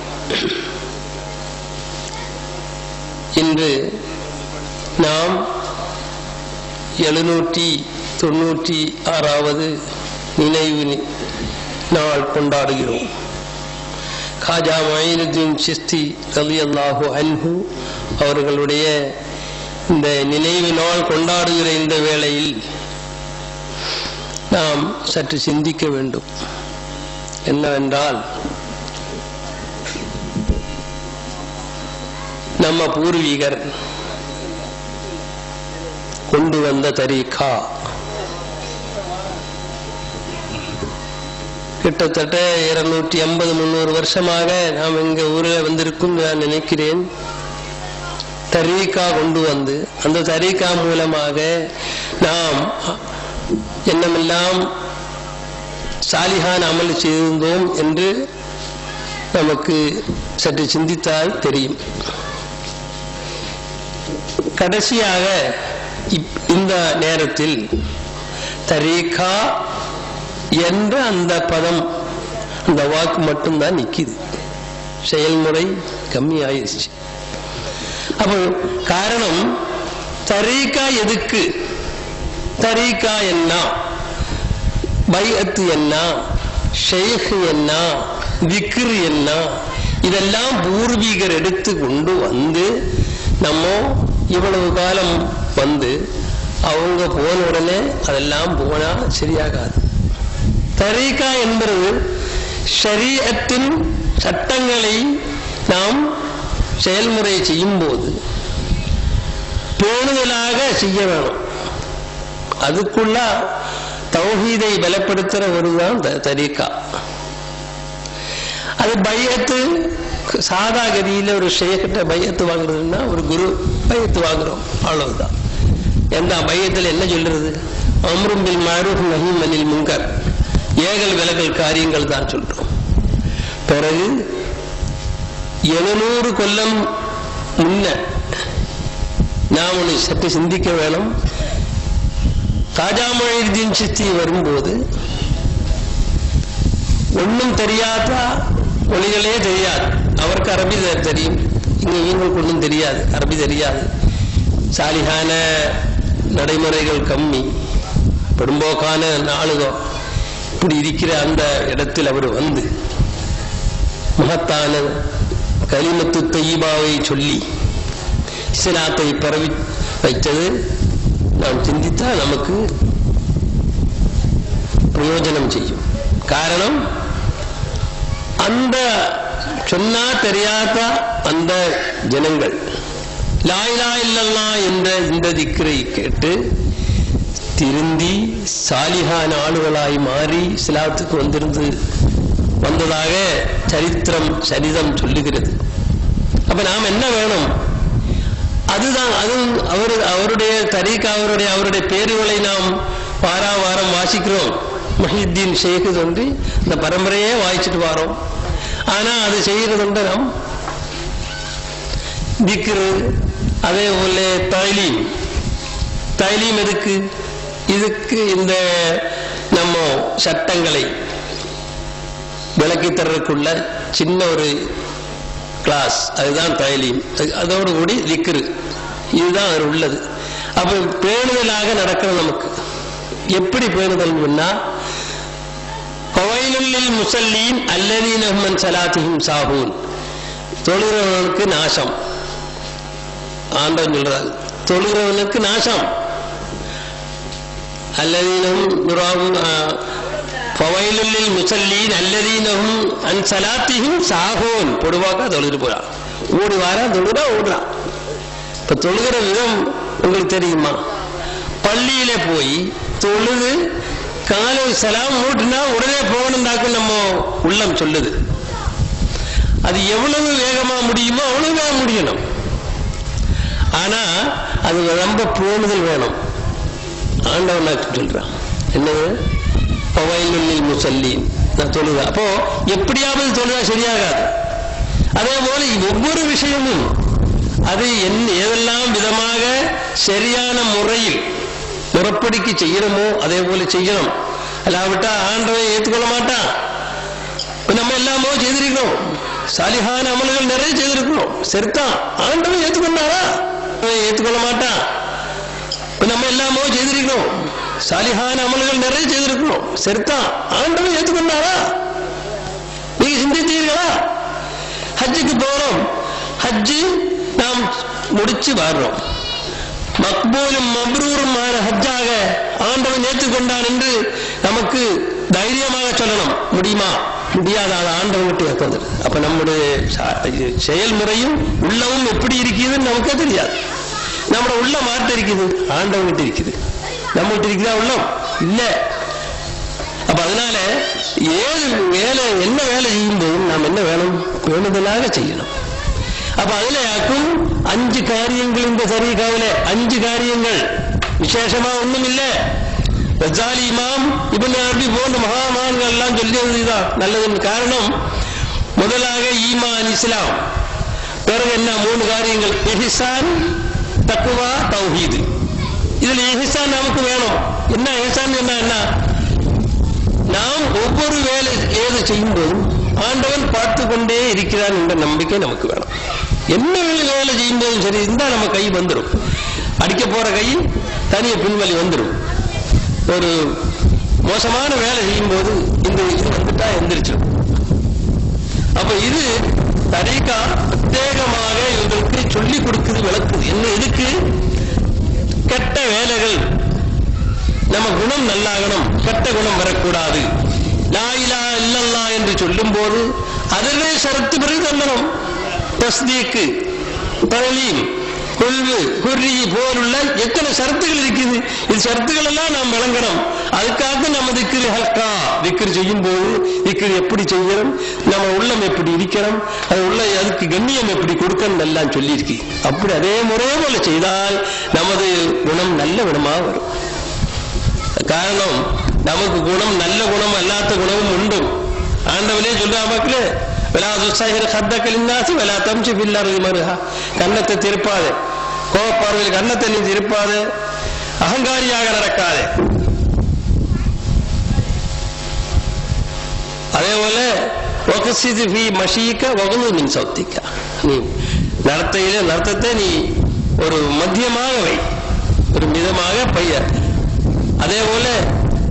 இன்று நாம் 796வது நினைவு நாள் கொண்டாடுகிறோம். காஜா மொய்னுத்தீன் சிஸ்தி ரலியல்லாஹு அன்ஹு அவர்களுடைய இந்த நினைவு நாள் கொண்டாடுகிற இந்த வேளையில் நாம் சற்று சிந்திக்க வேண்டும். என்னவென்றால், நம்ம பூர்வீகர் கொண்டு வந்த தரீகா கிட்டத்தட்ட 250-300 வருஷமாக நாம் எங்க ஊரில் வந்திருக்கும் நான் நினைக்கிறேன். தரீகா கொண்டு வந்து அந்த தரீகா மூலமாக நாம் என்னமெல்லாம் சாலிஹான அமல் செய்திருந்தோம் என்று நமக்கு சற்று சிந்தித்தால் தெரியும். கடைசியாக இந்த நேரத்தில் தரீகா என்ற அந்த பதம், அந்த வாக்கு மட்டும்தான் நிக்குது. செயல்முறை கம்மி ஆயிடுச்சு. அப்போ காரணம், தரீகா எதுக்கு? தரீகா என்ன, பைஅத்து என்ன, ஷேக் என்ன, திக்ர் என்ன, இதெல்லாம் பூர்வீகர் எடுத்து கொண்டு வந்து நம்ம இவ்வளவு காலம் வந்து அவங்க போன உடனே அதெல்லாம் போனா சரியாகாது. தரீகா என்பது ஷரீஅத்தின் சட்டங்களை நாம் செயல்முறை செய்யும் போது பேணுதலாக செய்ய வேணும். அதுக்குள்ள தௌஹீதை பலப்படுத்துற ஒருதான் தரீகா. அது பையத்து சாதா கதியில ஒரு ஷேக்கிட்ட பையத்து வாங்குறதுன்னா ஒரு குரு பையத்து வாங்குறோம், அவ்வளவுதான். எந்த பையத்தில் என்ன சொல்றது? அம்ரும் பில் மஅரூஃப் நஹீம் அனில் முன்கர், ஏகல் விலகல் காரியங்கள் தான் சொல்றோம். பிறகு 700 கொல்லம் முன்ன நாம் ஒன்று சற்று சிந்திக்க வேணும். காஜா மொய்னுத்தீன் சிஸ்தி வரும்போது ஒன்றும் தெரியாத மொழிகளே தெரியாது. அவருக்கு அரபி தெரியும், இங்க இவங்களுக்கு ஒன்றும் தெரியாது, அரபி தெரியாது. சாலிஹான நடைமுறைகள் கம்மி, பெரும்போக்கான நாளுகம். இப்படி இருக்கிற அந்த இடத்தில் அவர் வந்து மகத்தான கலிமத்து தய்யிபாவை சொல்லி இஸ்லாத்தை பரவி வைத்தது நாம் சிந்தித்தால் நமக்கு பிரயோஜனம் செய்யும். காரணம், அந்த சொன்னா தெரியாத அந்த ஜனங்கள் லா இலாஹ இல்லல்லாஹ் என்ற இந்த திக்ரை கேட்டு திருந்தி சாலிஹான ஆளுகளாய் மாறி இஸ்லாத்துக்கு வந்ததாக சரிதம் சொல்லுகிறது. அப்ப நாம் என்ன வேணும்? அதுதான், அது அவருடைய தரீக், அவருடைய பேருகளை நாம் வாரம் வாசிக்கிறோம். முஹியுத்தீன் ஷேக் வந்து இந்த பரம்பரையே வாய்ச்சிட்டு வரோம். ஆனா அது செய்யறதுண்டு நாம் திக்ரு, அதே போல தைலீம் எதுக்கு? இதுக்கு இந்த நம்ம சட்டங்களை விளக்கி தர்றதுக்குள்ள சின்ன ஒரு கிளாஸ், அதுதான் தைலீம். அதோடு கூடி திக்ரு, இதுதான் அது உள்ளது. அப்ப பேணுதலாக நடக்கிறது. நமக்கு எப்படி பேணுதல்? ஃபவைலுல் முஸல்லீன் அல்லதீன ஹும் அன் ஸலாத்திஹிம் சாஹூன். தொழுகிறவனுக்கு நாசம். ஆண்டவன் சொல்றாங்க, தொழுகிறவனுக்கு நாசம். அல்லதீன ஹும் யுராஊன் ஃபவைலுல் முஸல்லீன் அல்லதீன ஹும் அன் ஸலாத்திஹிம் சாஹூன். பொதுவாக தொழுது போறான், ஓடி வாரான், தொழுறா ஓடுறான். இப்ப தொழுகிற விதம் உங்களுக்கு தெரியுமா? பள்ளியில போய் தொழுது காலை சலாம் மூட்டுனா உடனே போகணும்னாக்கும் நம்ம உள்ளம் சொல்லுது. அது எவ்வளவு வேகமா முடியுமோ அவ்வளவு வேக முடியணும். ஆனா அது ரொம்ப பேணுதல் வேணும். ஆண்டவன் சொல்றான் என்னது? ஃபவைலுல் முஸல்லீன். நான் தொழுத அப்போ எப்படியாவது தொழுதா சரியாகாது. அதே போல ஒவ்வொரு விஷயமும் அது எதெல்லாம் விதமாக சரியான முறையில் முறப்படிக்கு செய்யணுமோ அதே போல செய்யணும். அல்லாவிட்டா ஆண்டவன் ஏற்றுக்கொள்ள மாட்டான். நம்ம எல்லாமோ செய்திருக்கிறோம், சாலிஹான அமல்கள் நிறைய செய்திருக்கிறோம், சரிதான். ஆண்டவன் ஏற்றுக்கொண்டாரா? ஏற்றுக்கொள்ள மாட்டான். நம்ம எல்லாமோ செய்திருக்கிறோம், சாலிஹான அமல்கள் நிறைய செய்திருக்கிறோம், சரிதான். ஆண்டவன் ஏற்றுக்கொண்டாரா? நீங்க சிந்தித்தீர்களா? ஹஜ்ஜுக்கு போறோம், ஹஜ்ஜு நாம் முடிச்சு வர்றோம். மக்பூலும் மப்ரூருமான ஹஜ்ஜாக ஆண்டவன் ஏற்றுக்கொண்டான் என்று நமக்கு தைரியமாக சொல்லணும். முடியுமா? முடியாத ஆண்டவன் விட்டு ஏற்றது. அப்ப நம்முடைய செயல்முறையும் உள்ளமும் எப்படி இருக்குதுன்னு நமக்கே தெரியாது. நம்மளோட உள்ள மாற்ற இருக்குது, ஆண்டவன் கிட்ட இருக்குது. நம்ம கிட்ட இருக்குதா உள்ளம்? இல்ல. அப்ப அதனால என்ன வேலை செய்யும்போது நாம் என்ன வேணும்? பேணுதலாக செய்யணும். அப்ப அதுல யாக்கும் 5 காரியங்கள் இந்த தரீகாவில 5 காரியங்கள் விசேஷமா ஒண்ணும் இல்ல. கசாலி இமாம் இப்னு அரபி போன்ற மகாமான்கள் எல்லாம் சொல்லியதுதான் நல்லது. காரணம், முதலாக ஈமான் இஸ்லாம், பிறகு என்ன 3 காரியங்கள்? இஹ்சான், தக்வா, தௌஹீத். இதுல இஹ்சான் நமக்கு வேணும். என்ன இஹ்சான்? என்ன நாம் ஒவ்வொரு வேலை ஏது செய்யும் போதும் ஆண்டவன் பார்த்து கொண்டே இருக்கிறான் என்ற நம்பிக்கை நமக்கு வேணும். என்ன வேலை செய்யும் போதும் சரி, இருந்தா நம்ம கை வந்துடும். அடிக்க போற கை தனிய பின்வலி வந்துடும். ஒரு மோசமான வேலை செய்யும் போது இந்த இது வந்துட்டா எந்திரிச்சிடும். அப்ப இது தரீகா பிரத்யேகமாக இவங்களுக்கு சொல்லிக் கொடுக்குது, விளக்குது. என்ன எதுக்கு? கெட்ட வேலைகள், நம்ம குணம் நல்லாகணும், கெட்ட குணம் வரக்கூடாது. லா இலாஹ இல்லல்லாஹ் என்று சொல்லும் போது அதிலே ஷரத்து பிறகு தந்தனம். தஸ்தீக்கு, தலீம், கொள்வு, குர்ரி போலுள்ள எத்தனை ஷரத்துகள் இருக்குது. இது ஷரத்துகள் எல்லாம் நாம் விளங்கணும். அதுக்காக நம்ம திக்ரு ஹல்கா, திக்ரு செய்யும் போது திக்ரு எப்படி செய்யணும், நம்ம உள்ளம் எப்படி இருக்கணும், அது உள்ள அதுக்கு கண்ணியம் எப்படி கொடுக்கணும் எல்லாம் சொல்லியிருக்கு. அப்படி அதே முறையே போல செய்தால் நமது குணம் நல்ல குணமாக வரும். காரணம், நமக்கு குணம் நல்ல குணம் அல்லாத குணமும் உண்டு. ஆண்டவனே சொல்றா மக்களே, கன்னத்தை திருப்பாது, கோபப்பார்வையில் கன்னத்தை நீ திருப்பாது, அகங்காரியாக நடக்காது. அதே போல நீ நடத்தத்தை நீ ஒரு மத்தியமாக வை, ஒரு மிதமாக பைய. அதே போல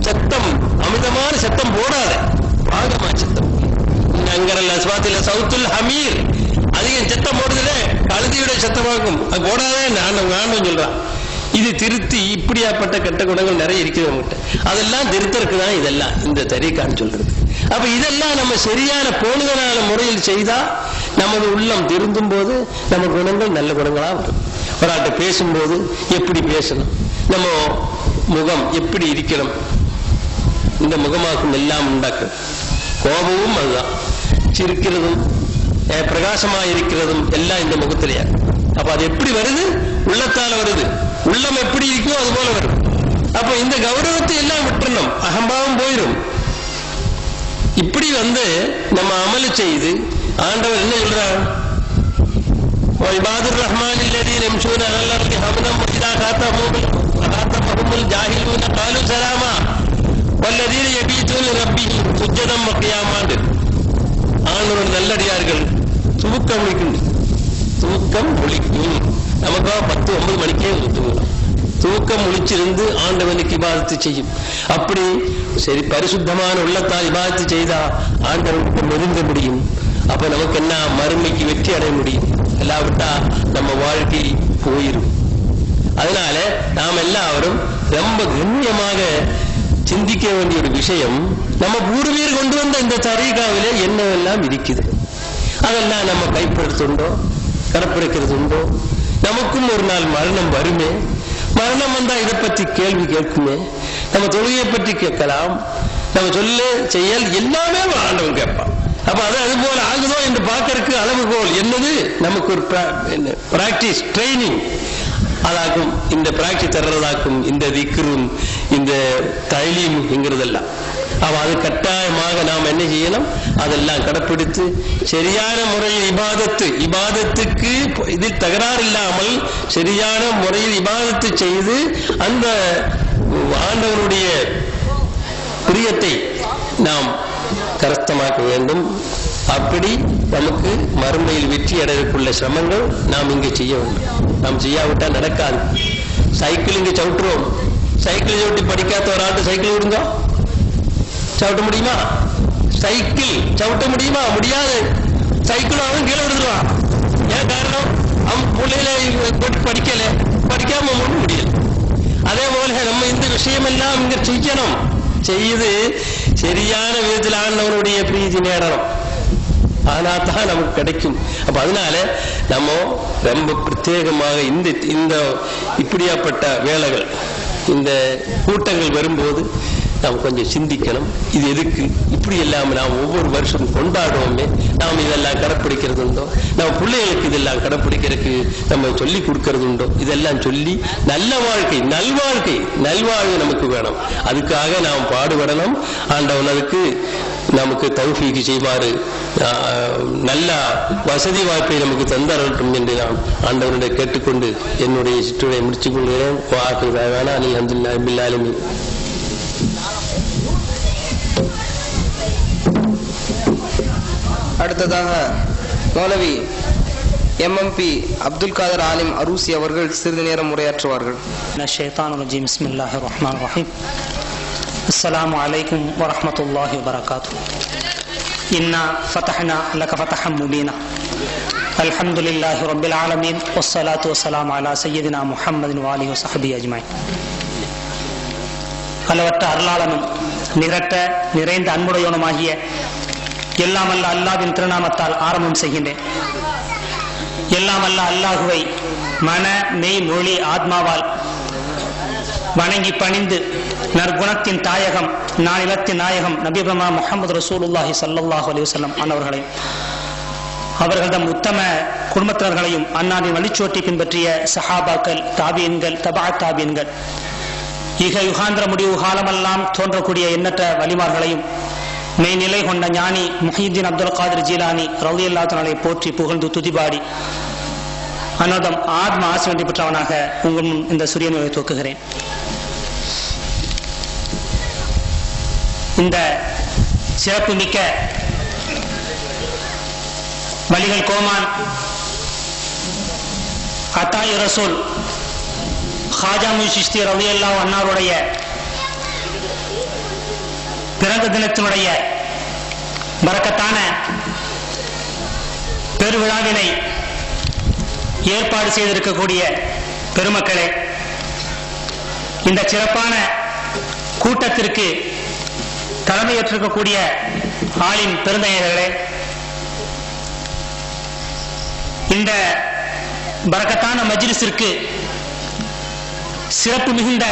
சத்தம், அமிதமான சத்தம் இன்னமினல் அஸ்வாத்தில சவுத்துல் ஹமீர், அதிகம் சத்தம் போடுதுல கழுதியுடைய சத்தமாக்கும், அது போடாதே நான் சொல்றான். இது திருத்தி இப்படியாப்பட்ட கெட்ட குணங்கள் நிறைய இருக்குது நம்மகிட்ட, அதெல்லாம் திருத்தருக்கு தான் இதெல்லாம் இந்த தரீக்கான்னு சொல்றது. அப்ப இதெல்லாம் நம்ம சரியான போனுதலான முறையில் செய்தா நமது உள்ளம் திருந்தும் போது நம்ம குணங்கள் நல்ல குணங்களா வரும். ஒரு ஆட்ட பேசும்போது எப்படி பேசணும், நம்ம முகம் எப்படி இருக்கணும், இந்த முகமாக்கும் எல்லாம் உண்டாக்கும். கோபமும் அதுதான், சிரிக்கிறதும் பிரகாசமாக இருக்கிறதும் எல்லாம் இந்த முகத்திலேயே. அப்ப அது எப்படி வருது, உள்ளத்தால வருது. உள்ளம் எப்படி இருக்கோ அது போல வரும். அப்ப இந்த கௌரவத்தை எல்லாம் விட்டுறணும், அகம்பாவம் போயிடும். இப்படி நம்ம அமல செய்து ஆண்டவர் என்ன சொல்றார், இபாதுர் ரஹ்மான் அல்லதீன யம்ஷூன அலல் அர்தி ஹம்தன் வ இதா காத்தபஹுமுல் ஜாஹிலூன காலு சலாமா வல்லதீன யபீதுன ரப்பிஹிம் சுஜ்ஜதன் வ கியாமா. ஆண்டவர் நல்லடியார்கள் தூக்கம் ஒழிக்கும். நமக்கு 10-9 மணிக்கே தூங்கலாம். தூக்கம் ஒழிச்சிருந்து ஆண்டவனுக்கு இபாதத்து செய்யும். அப்படி சரி பரிசுத்தமான உள்ளத்தால் இபாதத்து செய்தா ஆண்டவனுக்கு நெருங்க முடியும். அப்ப நமக்கு என்ன, மறுமைக்கு வெற்றி அடைய முடியும். இல்லாவிட்டா நம்ம வாழ்க்கை போயிரும். அதனால நாம் எல்லாரும் ரொம்ப கண்ணியமாக சிந்திக்க வேண்டிய ஒரு விஷயம், நம்ம பூர்வீர் கொண்டு வந்த இந்த தரீகாவிலே என்னவெல்லாம் இருக்குது, அதெல்லாம் நம்ம கைப்படுத்துண்டோ கடைப்பிடிக்கிறது உண்டோ. நமக்கும் ஒரு நாள் மரணம் வருமே, மரணம் வந்தா இதை பற்றி கேள்வி கேட்குமே. நம்ம தொழுகையை பற்றி கேட்கலாம், நம்ம சொல்ல செயல் எல்லாமே ஆண்டவன் கேட்பான். அப்ப அது போல ஆகுதோ என்று பார்க்கறதுக்கு அளவுகோல் என்னது, நமக்கு ஒரு பிராக்டிஸ் ட்ரைனிங் அதாக்கும். இந்த பிராக்டிஸ் தர்றதாக்கும் இந்த திக்ரும் இந்த தலீம் என்கிறதெல்லாம். அப்ப அது கட்டாயமாக நாம் என்ன செய்யணும், அதெல்லாம் கடைப்பிடித்து சரியான முறையில் இபாதத்துக்கு இதில் தகராறு இல்லாமல் சரியான முறையில் இபாதத்து செய்து அந்த ஆண்டவருடைய பிரியத்தை நாம் கரஸ்தமாக்க வேண்டும். அப்படி நமக்கு மறுமையில் வெற்றி அடைவதற்குள்ள சிரமங்கள் நாம் இங்கே செய்ய வேண்டும். நாம் செய்யாவிட்டால் நடக்காது. சைக்கிள் இங்கே சவுட்டுறோம், சைக்கிள் சவுட்டி படிக்காத ஒரு ஆண்டு சைக்கிள் விடுங்க, சவுட்ட முடியுமா? சைக்கிள் சவுட்ட முடியுமா? முடியாது. சைக்கிள் அவன் கீழே விடுதுருவான். ஏன் காரணம், அவன் பிள்ளையில படிக்காம ஒன்றும் முடியல. அதே போல நம்ம இந்த விஷயம் எல்லாம் இங்க செய்யணும். செய்து சரியான விதத்தில் ஆண்டவனுடைய பிரீதி நேரணும், ஆனா தான் நமக்கு கிடைக்கும். அப்ப அதனால நம்ம ரொம்ப பிரத்யேகமாக இந்த இப்படியாப்பட்ட வேலைகள் இந்த கூட்டங்கள் வரும்போது நாம் கொஞ்சம் சிந்திக்கணும். இது எதுக்கு இப்படி இல்லாம நாம் ஒவ்வொரு வருஷம் கொண்டாடுவோமே, நாம் இதெல்லாம் கடைப்பிடிக்கிறது உண்டோ, நம்ம பிள்ளைகளுக்கு இதெல்லாம் கடைப்பிடிக்கிறதுக்கு நம்ம சொல்லி கொடுக்கறது உண்டோ, இதெல்லாம் சொல்லி நல்ல வாழ்க்கை நல்வாழ்வு நமக்கு வேணும். அதுக்காக நாம் பாடுபடணும். ஆண்டவன் அதுக்கு நமக்கு தௌஃபீக் செய்வாரு, நல்ல வசதி வாய்ப்பை நமக்கு தந்தரட்டும் என்று நான் ஆண்டவனுடைய கேட்டுக்கொண்டு என்னுடைய சிற்றுரை முடிச்சுக் கொள்கிறேன். அல்ஹம்துலில்லாஹி ரப்பில் ஆலமீன். அடுத்ததாக மௌலவி எம்எம்பி அப்துல் காதர் ஆலிம் அரூசி அவர்கள் சிறிது நேரம் உரையாற்றுவார்கள். பிஸ்மில்லாஹிர் ரஹ்மானிர் ரஹீம். அஸ்ஸலாமு அலைக்கும் வரஹ்மத்துல்லாஹி வபரகாத்துஹு. இன்னா ஃபதஹ்னா லக ஃபதஹம் முபீனா. அல்ஹம்துலில்லாஹி ரப்பில் ஆலமீன் வஸ்ஸலாத்து வஸ்ஸலாமு அலா சய்யிதினா முஹம்மதின் வ ஆலிஹி வஸஹ்பிஹி அஜ்மஈன். அளவற்ற அருளாளனும் நிறைந்த அன்புடையவனுமாகிய எல்லாம் அல்ல அல்லாஹ்வின் திருநாமத்தால் ஆரம்பம் செய்கின்றேன். எல்லாம் அல்ல அல்லாஹுவை மன மெய் மொழி ஆத்மாவால் வணங்கி பணிந்து நற்குணத்தின் தாயகம் நானிலத்தின் நாயகம் நபி பெருமானார் முஹம்மது ரசூலுல்லாஹி ஸல்லல்லாஹு அலைஹி வஸல்லம் அன்னவர்களையும் அவர்களது உத்தம குடும்பத்தினர்களையும் அன்னாரின் வழிச்சோட்டி பின்பற்றிய சஹாபாக்கள், தாபியன்கள், தபா தாபியன்கள், யுகாந்திர முடிவு காலமெல்லாம் தோன்றக்கூடிய எண்ணற்ற வலிமார்களையும் மெய்நிலை கொண்ட ஞானி முஹியுத்தீன் அப்துல் காதிர் ஜீலானி ரலியல்லாஹு தஆலா போற்றி புகழ்ந்து துதிபாடி அன்னதம் ஆத்ம ஆசிரியத்தை பெற்றவனாக உங்கள் முன் இந்த சூரியனை தூக்குகிறேன். இந்த சிறப்புமிக்க வலிகள் கோமான் அத்தாய் ரசூல் ஹாஜா முஹித் சிஷ்தி ரலியல்லாஹு அன்னாருடைய பிறந்த தினத்தினுடைய பரக்கத்தான பெருவிழாவினை ஏற்பாடு செய்திருக்கக்கூடிய பெருமக்களே, இந்த சிறப்பான கூட்டத்திற்கு தலைமையேற்றிருக்கக்கூடிய ஆலிம் பெருந்தகைகளே, இந்த பரக்கத்தான மஜ்லிஸிற்கு சிறப்பு மிகுந்த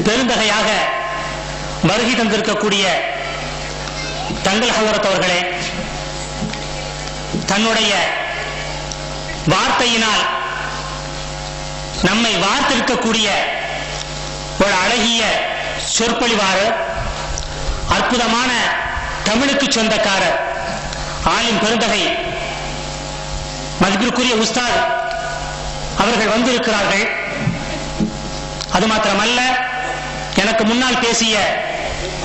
பெருந்தகையாக வருகை தந்திருக்கக்கூடிய தங்கள் ஹலரத் அவர்களே, தன்னுடைய வார்த்தையினால் நம்மை வார்த்திருக்கக்கூடிய ஒரு அழகிய சொற்பொழிவாளர், அற்புதமான தமிழுக்கு சொந்தக்காரர் ஆலிம் பெருந்தகை மதிப்பிற்குரிய உஸ்தாத் அவர்கள் வந்திருக்கிறார்கள். அது மாத்திரமல்ல, எனக்கு முன்னால் பேசிய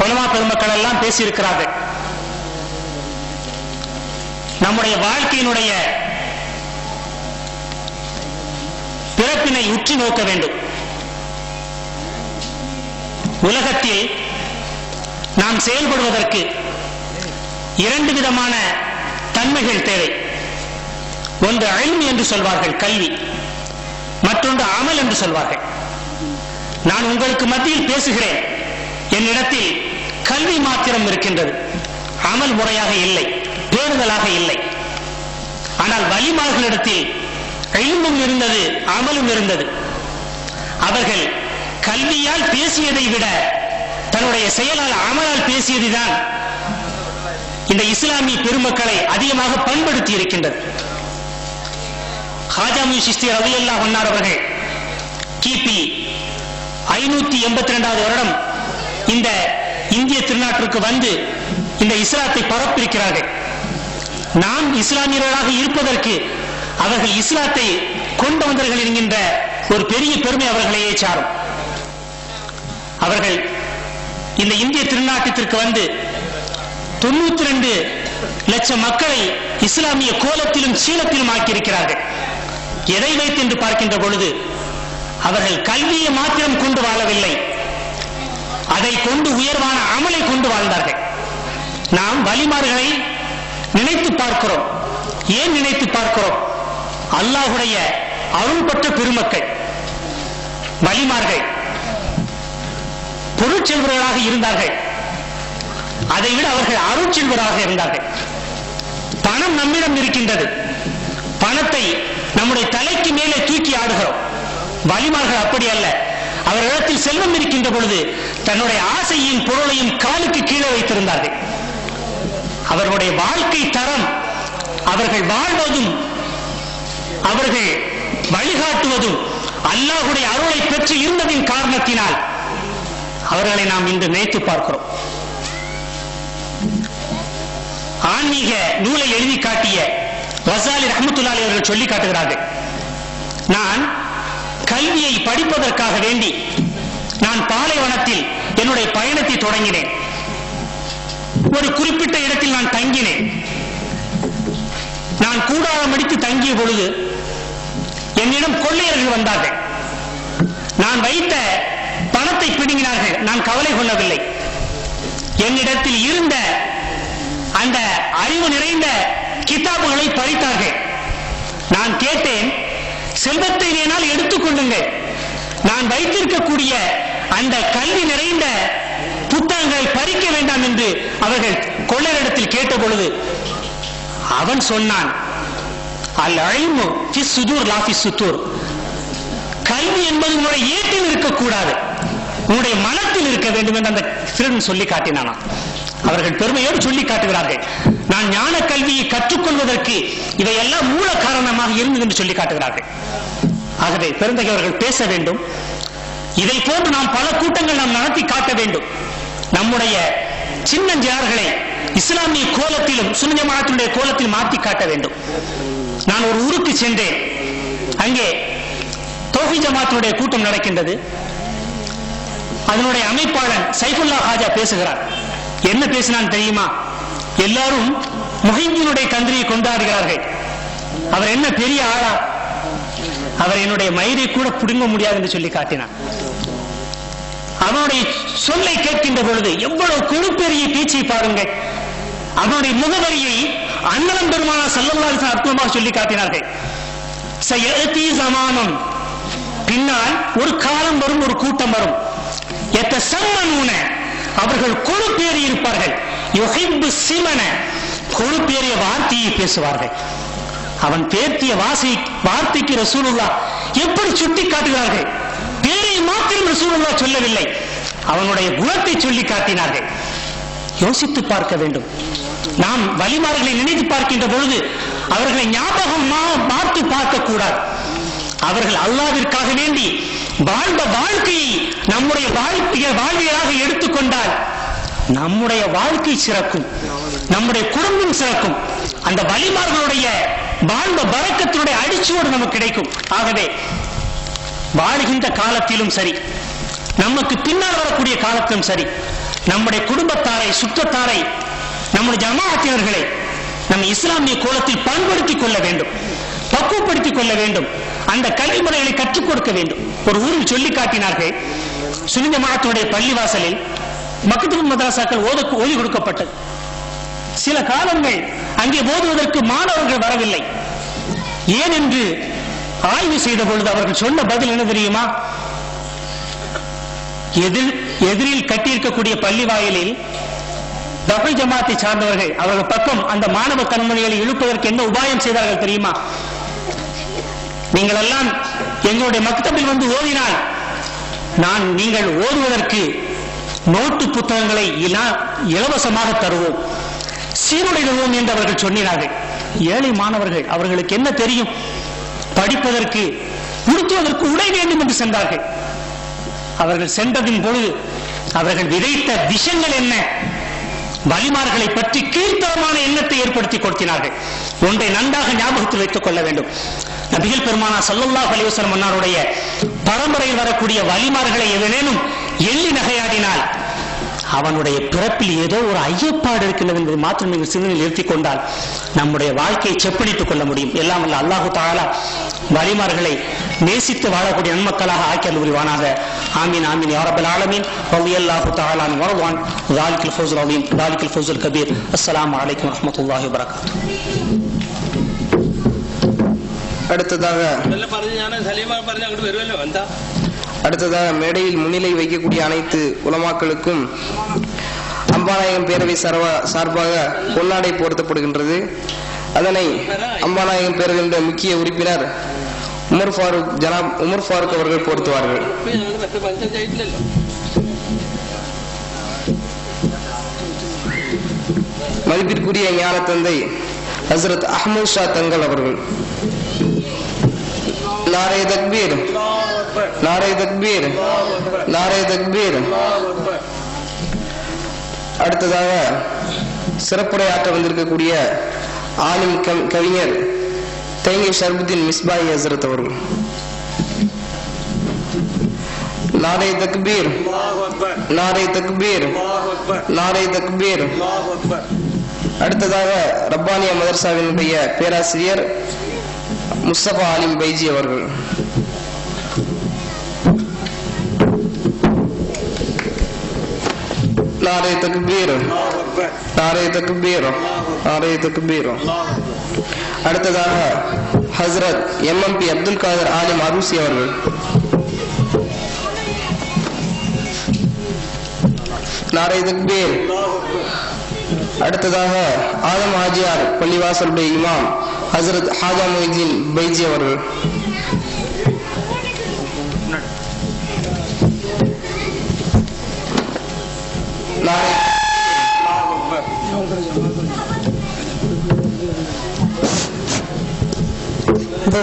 உலமா பெருமக்கள் எல்லாம் பேசியிருக்கிறார்கள். நம்முடைய வாழ்க்கையினுடைய பிறப்பினை உற்று நோக்க வேண்டும். உலகத்தில் நாம் செயல்படுவதற்கு இரண்டு விதமான தன்மைகள் தேவை. ஒன்று இல்ம் என்று சொல்வார்கள், கல்வி. மற்றொன்று அமல் என்று சொல்வார்கள். நான் உங்களுக்கு மத்தியில் பேசுகிறேன், என்னிடத்தில் கல்வி மாத்திரம் இருக்கின்றது, அமல் முறையாக இல்லை, பேணுதலாக இல்லை. ஆனால் வலிமார்களிடத்தில் இல்மும் இருந்தது, அமலும் இருந்தது. அவர்கள் கல்வியால் பேசியதை விட தன்னுடைய செயலால் அமலால் பேசியதுதான் இந்த இஸ்லாமிய பெருமக்களை அதிகமாக பண்படுத்தி இருக்கின்றது. ஹாஜா முஹித் சிஸ்தி ரலியல்லாஹு அன்ஹு அவர்கள் கிபி 582வது வருடம் இந்த இந்திய திருநாட்டிற்கு வந்து இந்த இஸ்லாத்தை பரப்பியிருக்கிறார்கள். நாம் இஸ்லாமியர்களாக இருப்பதற்கு அவர்கள் இஸ்லாத்தை கொண்டு வந்தார்கள் என்கின்ற ஒரு பெரிய பெருமை அவர்களையே சாரும். அவர்கள் இந்த இந்திய திருநாட்டிற்கு வந்து 92 லட்சம் மக்களை இஸ்லாமிய கோலத்திலும் சீலத்திலும் ஆக்கியிருக்கிறார்கள். எதை வைத்து என்று பார்க்கின்ற பொழுது அவர்கள் கல்வியை மாத்திரம் கொண்டு வாழவில்லை, அதை கொண்டு உயர்வான அமலை கொண்டு வாழ்ந்தார்கள். நாம் வலிமார்களை நினைத்து பார்க்கிறோம். ஏன் நினைத்து பார்க்கிறோம்? அல்லாஹுடைய அருள் பெற்ற பெருமக்கள் வலிமார்கள் பொருட்செல்வர்களாக இருந்தார்கள். அதைவிட அவர்கள் அருட்செல்வராக இருந்தார்கள். பணம் நம்மிடம் இருக்கின்றது, பணத்தை நம்முடைய தலைக்கு மேலே தூக்கி ஆடுகிறோம். வலிமார்கள் அப்படி அல்ல. அவர்களிடத்தில் செல்வம் இருக்கின்ற பொழுது தன்னுடைய ஆசையின் பொருளையும் காலுக்கு கீழே வைத்திருந்தார்கள். அவர்களுடைய வாழ்க்கை தரம், அவர்கள் வாழ்வதும் அவர்கள் வழிகாட்டுவதும் அல்லாஹுடைய அருளை பெற்று இருந்ததின் காரணத்தினால் அவர்களை நாம் இன்று நினைத்து பார்க்கிறோம். ஆன்மீக நூலை எழுதி காட்டிய கசாலி ரஹ்மத்துல்லாஹி அவர்கள் சொல்லி காட்டுகிறார்கள், நான் கல்வியை படிப்பதற்காக வேண்டி நான் பாலைவனத்தில் என்னுடைய பயணத்தை தொடங்கினேன். ஒரு குறிப்பிட்ட இடத்தில் நான் தங்கினேன். நான் கூடாரம் அடித்து தங்கிய பொழுது என்னிடம் கொள்ளையர்கள் வந்தார்கள். நான் வைத்த பணத்தை பிடுங்கினார்கள். நான் கவலை கொள்ளவில்லை. என்னிடத்தில் இருந்த அந்த அறிவு நிறைந்த கிதாபுகளை பறித்தார்கள். நான் கேட்டேன், செல்வத்தை வேணால் எடுத்துக் கொள்ளுங்கள், நான் வைத்திருக்கக்கூடிய அந்த கல்வி நிறைந்த புத்தகங்களை பறிக்க வேண்டாம் என்று அவர்கள் கொள்ளையரிடத்தில் கேட்ட பொழுது அவன் சொன்னான், அல் இல்மு ஃபி சுதூர் லா ஃபி சுத்தூர். கல்வி என்பது உன்னுடைய ஏட்டில் இருக்கக்கூடாது, உன்னுடைய மனத்தில் இருக்க வேண்டும் என்று அந்த திருடன் சொல்லி காட்டினானா. அவர்கள் பெருமையோடு சொல்லி காட்டுகிறார்கள், நான் ஞான கல்வியை கற்றுக்கொள்வதற்கு இவையெல்லாம் மூல காரணமாக இருந்தது என்று சொல்லி காட்டுகிறார்கள். ஆகவே பெருந்தகை அவர்கள் பேச வேண்டும். இதை போன்று நாம் பல கூட்டங்கள் நாம் நடத்தி காட்ட வேண்டும். நம்முடைய சின்னஞ்சிறார்களை இஸ்லாமிய கோலத்திலும் சுன்னத் ஜமாஅத்துடைய கோலத்தில் மாற்றி காட்ட வேண்டும். நான் ஒரு ஊருக்கு சென்றேன். அங்கே தௌஹீத் ஜமாஅத்துடைய கூட்டம் நடக்கின்றது. அதனுடைய அமைப்பாளன் சைஃபுல்லா ஹாஜா பேசுகிறார். என்ன பேசினான் தெரியுமா? எல்லாரும் முஹைதீனுடைய தந்திரியை கொண்டாடுகிறார்கள். அவர் என்ன பெரிய ஆளா? அவர் என்னுடைய மயிரை கூட புடுங்க முடியாது என்று சொல்லி காட்டினான். அவனுடைய சொல்லை கேட்கின்ற பொழுது எவ்வளவு கொழுப்பெரிய பேச்சை பாருங்கள். அவனுடைய முகவரியை அண்ணலம் பெருமானார் ஸல்லல்லாஹு அலைஹி வஸல்லம் அற்புதமாக சொல்லி காட்டினார்கள். சயஅதி ஸமானுன், பின்னால் ஒரு காலம் வரும், ஒரு கூட்டம் வரும். யதஸம்மனூன, அவர்கள் கொழுப்பேறி இருப்பார்கள். யுஹிப்பு ஸிமன, கொழுப்பேறிய வார்த்தையை பேசுவார்கள். அவன் பேர்த்திய வார்த்தைக்கு ரசூலுல்லாஹ் எப்படி சுட்டி காட்டுகிறார்கள்? பேரை மாத்திரம் ரசூலுல்லாஹ் சொல்லவில்லை, அவனுடைய குணத்தை சொல்லி காட்டினார்கள். யோசித்து பார்க்க வேண்டும். நாம் வலிமார்களை நினைத்து பார்க்கின்ற பொழுது அவர்களை ஞாபகம் பார்த்து பார்க்க கூடாது. அவர்கள் அல்லாஹ்விற்காக வேண்டி வாழ்ந்த வாழ்க்கையை நம்முடைய வாழ்வியலாக எடுத்துக்கொண்டால் நம்முடைய வாழ்க்கை சிறக்கும், நம்முடைய குடும்பம் சிறக்கும். அந்த வலிமார்களுடைய வாழ்ந்த பரக்கத்தினுடைய அடிச்சுவோடு நமக்கு கிடைக்கும். ஆகவே வாழ்கின்ற காலத்திலும் சரி, நமக்கு பின்னால் வரக்கூடிய காலத்திலும் சரி, நம்முடைய குடும்பத்தாரை, சுற்றத்தாரை, நம்முடைய ஜமாஅத்தினர்களை நம்ம இஸ்லாமிய கோலத்தில் பண்படுத்திக் கொள்ள வேண்டும், பக்குவப்படுத்திக் கொள்ள வேண்டும். அந்த கல்விமுறைகளை கற்றுக் கொடுக்க வேண்டும். ஒரு ஊரில் சொல்லி காட்டினார்கள், சுன்னி ஜமாஅத்துடைய பள்ளிவாசலில் மக்தப் மதரசாக்கள் ஓதி கொடுக்கப்பட்டது. சில காலங்கள் அங்கே ஓதுவதற்கு மாணவர்கள் வரவில்லை. ஏன் என்று ஆய்வு செய்த பொழுது அவர்கள் சொன்ன பதில் என்ன தெரியுமா? எதிரில் கட்டியிருக்கக்கூடிய பள்ளி வாயிலில் தஃபை ஜமாத்தை சார்ந்தவர்கள் அவர்கள் பக்கம் அந்த மாணவ கண்மணிகளை இழுப்பதற்கு என்ன உபாயம் செய்தார்கள் தெரியுமா? நீங்கள் எல்லாம் எங்களுடைய மக்தபில் வந்து ஓதினால் நீங்கள் ஓதுவதற்கு நோட்டு புத்தகங்களை இலவசமாக தருவோம், சீருடைகளும் என்று அவர்கள் சொன்னார்கள். ஏழை மாணவர்கள், அவர்களுக்கு என்ன தெரியும்? படிப்பதற்கு, உடுத்துவதற்கு உடை வேண்டும் என்று சென்றார்கள். அவர்கள் சென்றதின் பொழுது அவர்கள் விதைத்த விஷங்கள் என்ன? வலிமார்களை பற்றி கீழ்த்தரமான எண்ணத்தை ஏற்படுத்தி கொடுத்தினார்கள். ஒன்றை நன்றாக ஞாபகத்தில் வைத்துக் கொள்ள வேண்டும். நபிகள் பெருமானார் ஸல்லல்லாஹு அலைஹி வஸல்லம் அன்னாருடைய பரம்பரையில் வரக்கூடிய வலிமார்களை எவனேனும் எள்ளி நகையாடினால் அவனுடைய பிறப்பில் ஏதோ ஒரு ஐயப்பாடு இருக்கின்றது என்பதை மாத்திரம் நீங்கள் சிந்தனையில் நிறுத்திக் கொண்டால் நம்முடைய வாழ்க்கையை செப்பனிட்டுக் கொள்ள முடியும். எல்லாம் அல்ல அல்லாஹு தஆலா வலிமார்களை நேசித்து வாழக்கூடிய நன்மக்களாக ஆக்கி அருள்வானாக. ஆமீன் ஆமீன் யா ரப்பல் ஆலமீன். ரலியல்லாஹு தஆலா அன்ஹு வர்வான். ذلكல் ஃபௌஸுல் அதீம், ذلكல் ஃபௌஸுல் கபீர். அஸ்ஸலாமு அலைக்கும் வரஹ்மத்துல்லாஹி வபரகாத்துஹு. அடுத்ததாக மேடையில் முன்னிலை வைக்கக்கூடிய அனைத்து உலமாக்களுக்கும் அம்பாநாயகம் பேரவை சார்பாக பொன்னாடை போர்த்தப்படுகின்றது. அதனை அம்பாநாயகம் பேரவையின் முக்கிய உறுப்பினர் ஜனாப் உமர் ஃபாரூக் அவர்கள் போர்த்துவார்கள். மதிப்பிற்குரிய ஞான தந்தை ஹஸ்ரத் அஹ்மத் ஷா தங்கள் அவர்கள். நாரே தக்பீர், நாரே தக்பீர், நாரே தக்பீர். அடுத்ததாக சிறப்புரையாற்ற வந்திருக்கக்கூடிய ஆலிம் கவிஞர் தேங்கி ஷர்புதீன் மிஸ்பாயி ஹசரத் அவர்கள். நாரே தக்பீர், நாரே தக்பீர், நாரே தக்பீர். அடுத்ததாக ரப்பானியா மதரசாவினுடைய பேராசிரியர் முஸ்தபா ஆலிம் பைஜி அவர்கள். நாரே தக்பீர், நாரே தக்பீர், நாரே தக்பீர். அடுத்ததாக ஹஸ்ரத் எம்எம்பி அப்துல் காதர் ஆலிம் அரூசி அவர்கள். நாரே தக்பீர். அடுத்ததாக ஆதம் ஹாஜியார் பள்ளிவாசலுடைய இமாம் ஹசரத் ஹாஜா மொய்தீன் பைஜி அவர்கள்.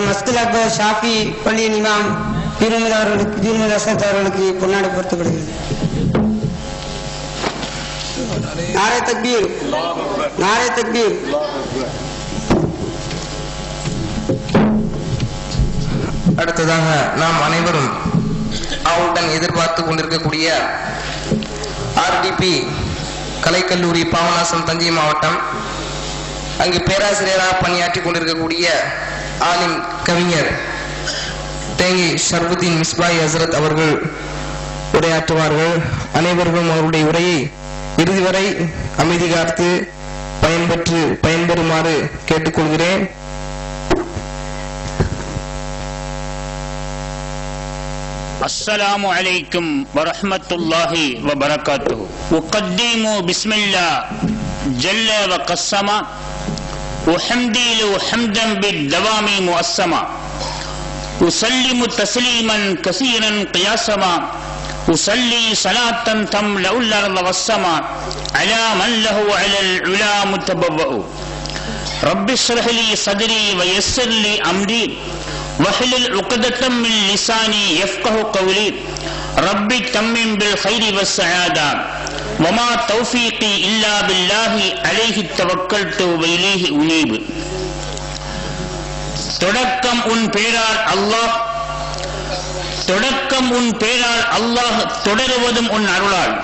மஸ்தில் அக்பர் ஷாஃபி பள்ளியின் இமாம் பீர்முகமது அவர்களுக்கு பொன்னாடை பொருத்தப்படுகிறது. நாரே தக்பீர், நாரே தக்பீர். அடுத்ததாக நாம் அனைவரும் அவளுடன் எதிர்பார்த்து கொண்டிருக்கக்கூடிய ஆர்டிபி கலைக்கல்லூரி பாபநாசம் தஞ்சை மாவட்டம், அங்கு பேராசிரியராக பணியாற்றி கொண்டிருக்கக்கூடிய ஆலிம் கவிஞர் தேங்கி ஷர்புதீன் மிஸ்பாய் ஹசரத் அவர்கள் உரையாற்றுவார்கள். அனைவரும் அவருடைய உரையை இறுதி வரை அமைதி காத்து பயன்பெறுமாறு கேட்டுக்கொள்கிறேன். السلام عليكم ورحمة الله وبركاته. أقدم بسم الله جل وقسم وحمدي له حمدا بالدوام مؤسما أسلم تسليما كثيرا قياسما أصلي صلاة تملأ الأرض والسماء على من له على العلا متبوأ رب اشرح لي صدري ويسر لي أمري واحلل عقدة من لساني يفقه قولي ربي تمم بالخير والسعادة وما توفيقي إلا بالله عليه توكلت وإليه أنيب. தொடக்கம் உன் பேரால் அல்லாஹ், தொடக்கம் உன் பேரால் அல்லாஹ், தொடருவதும் உன் அருளால்.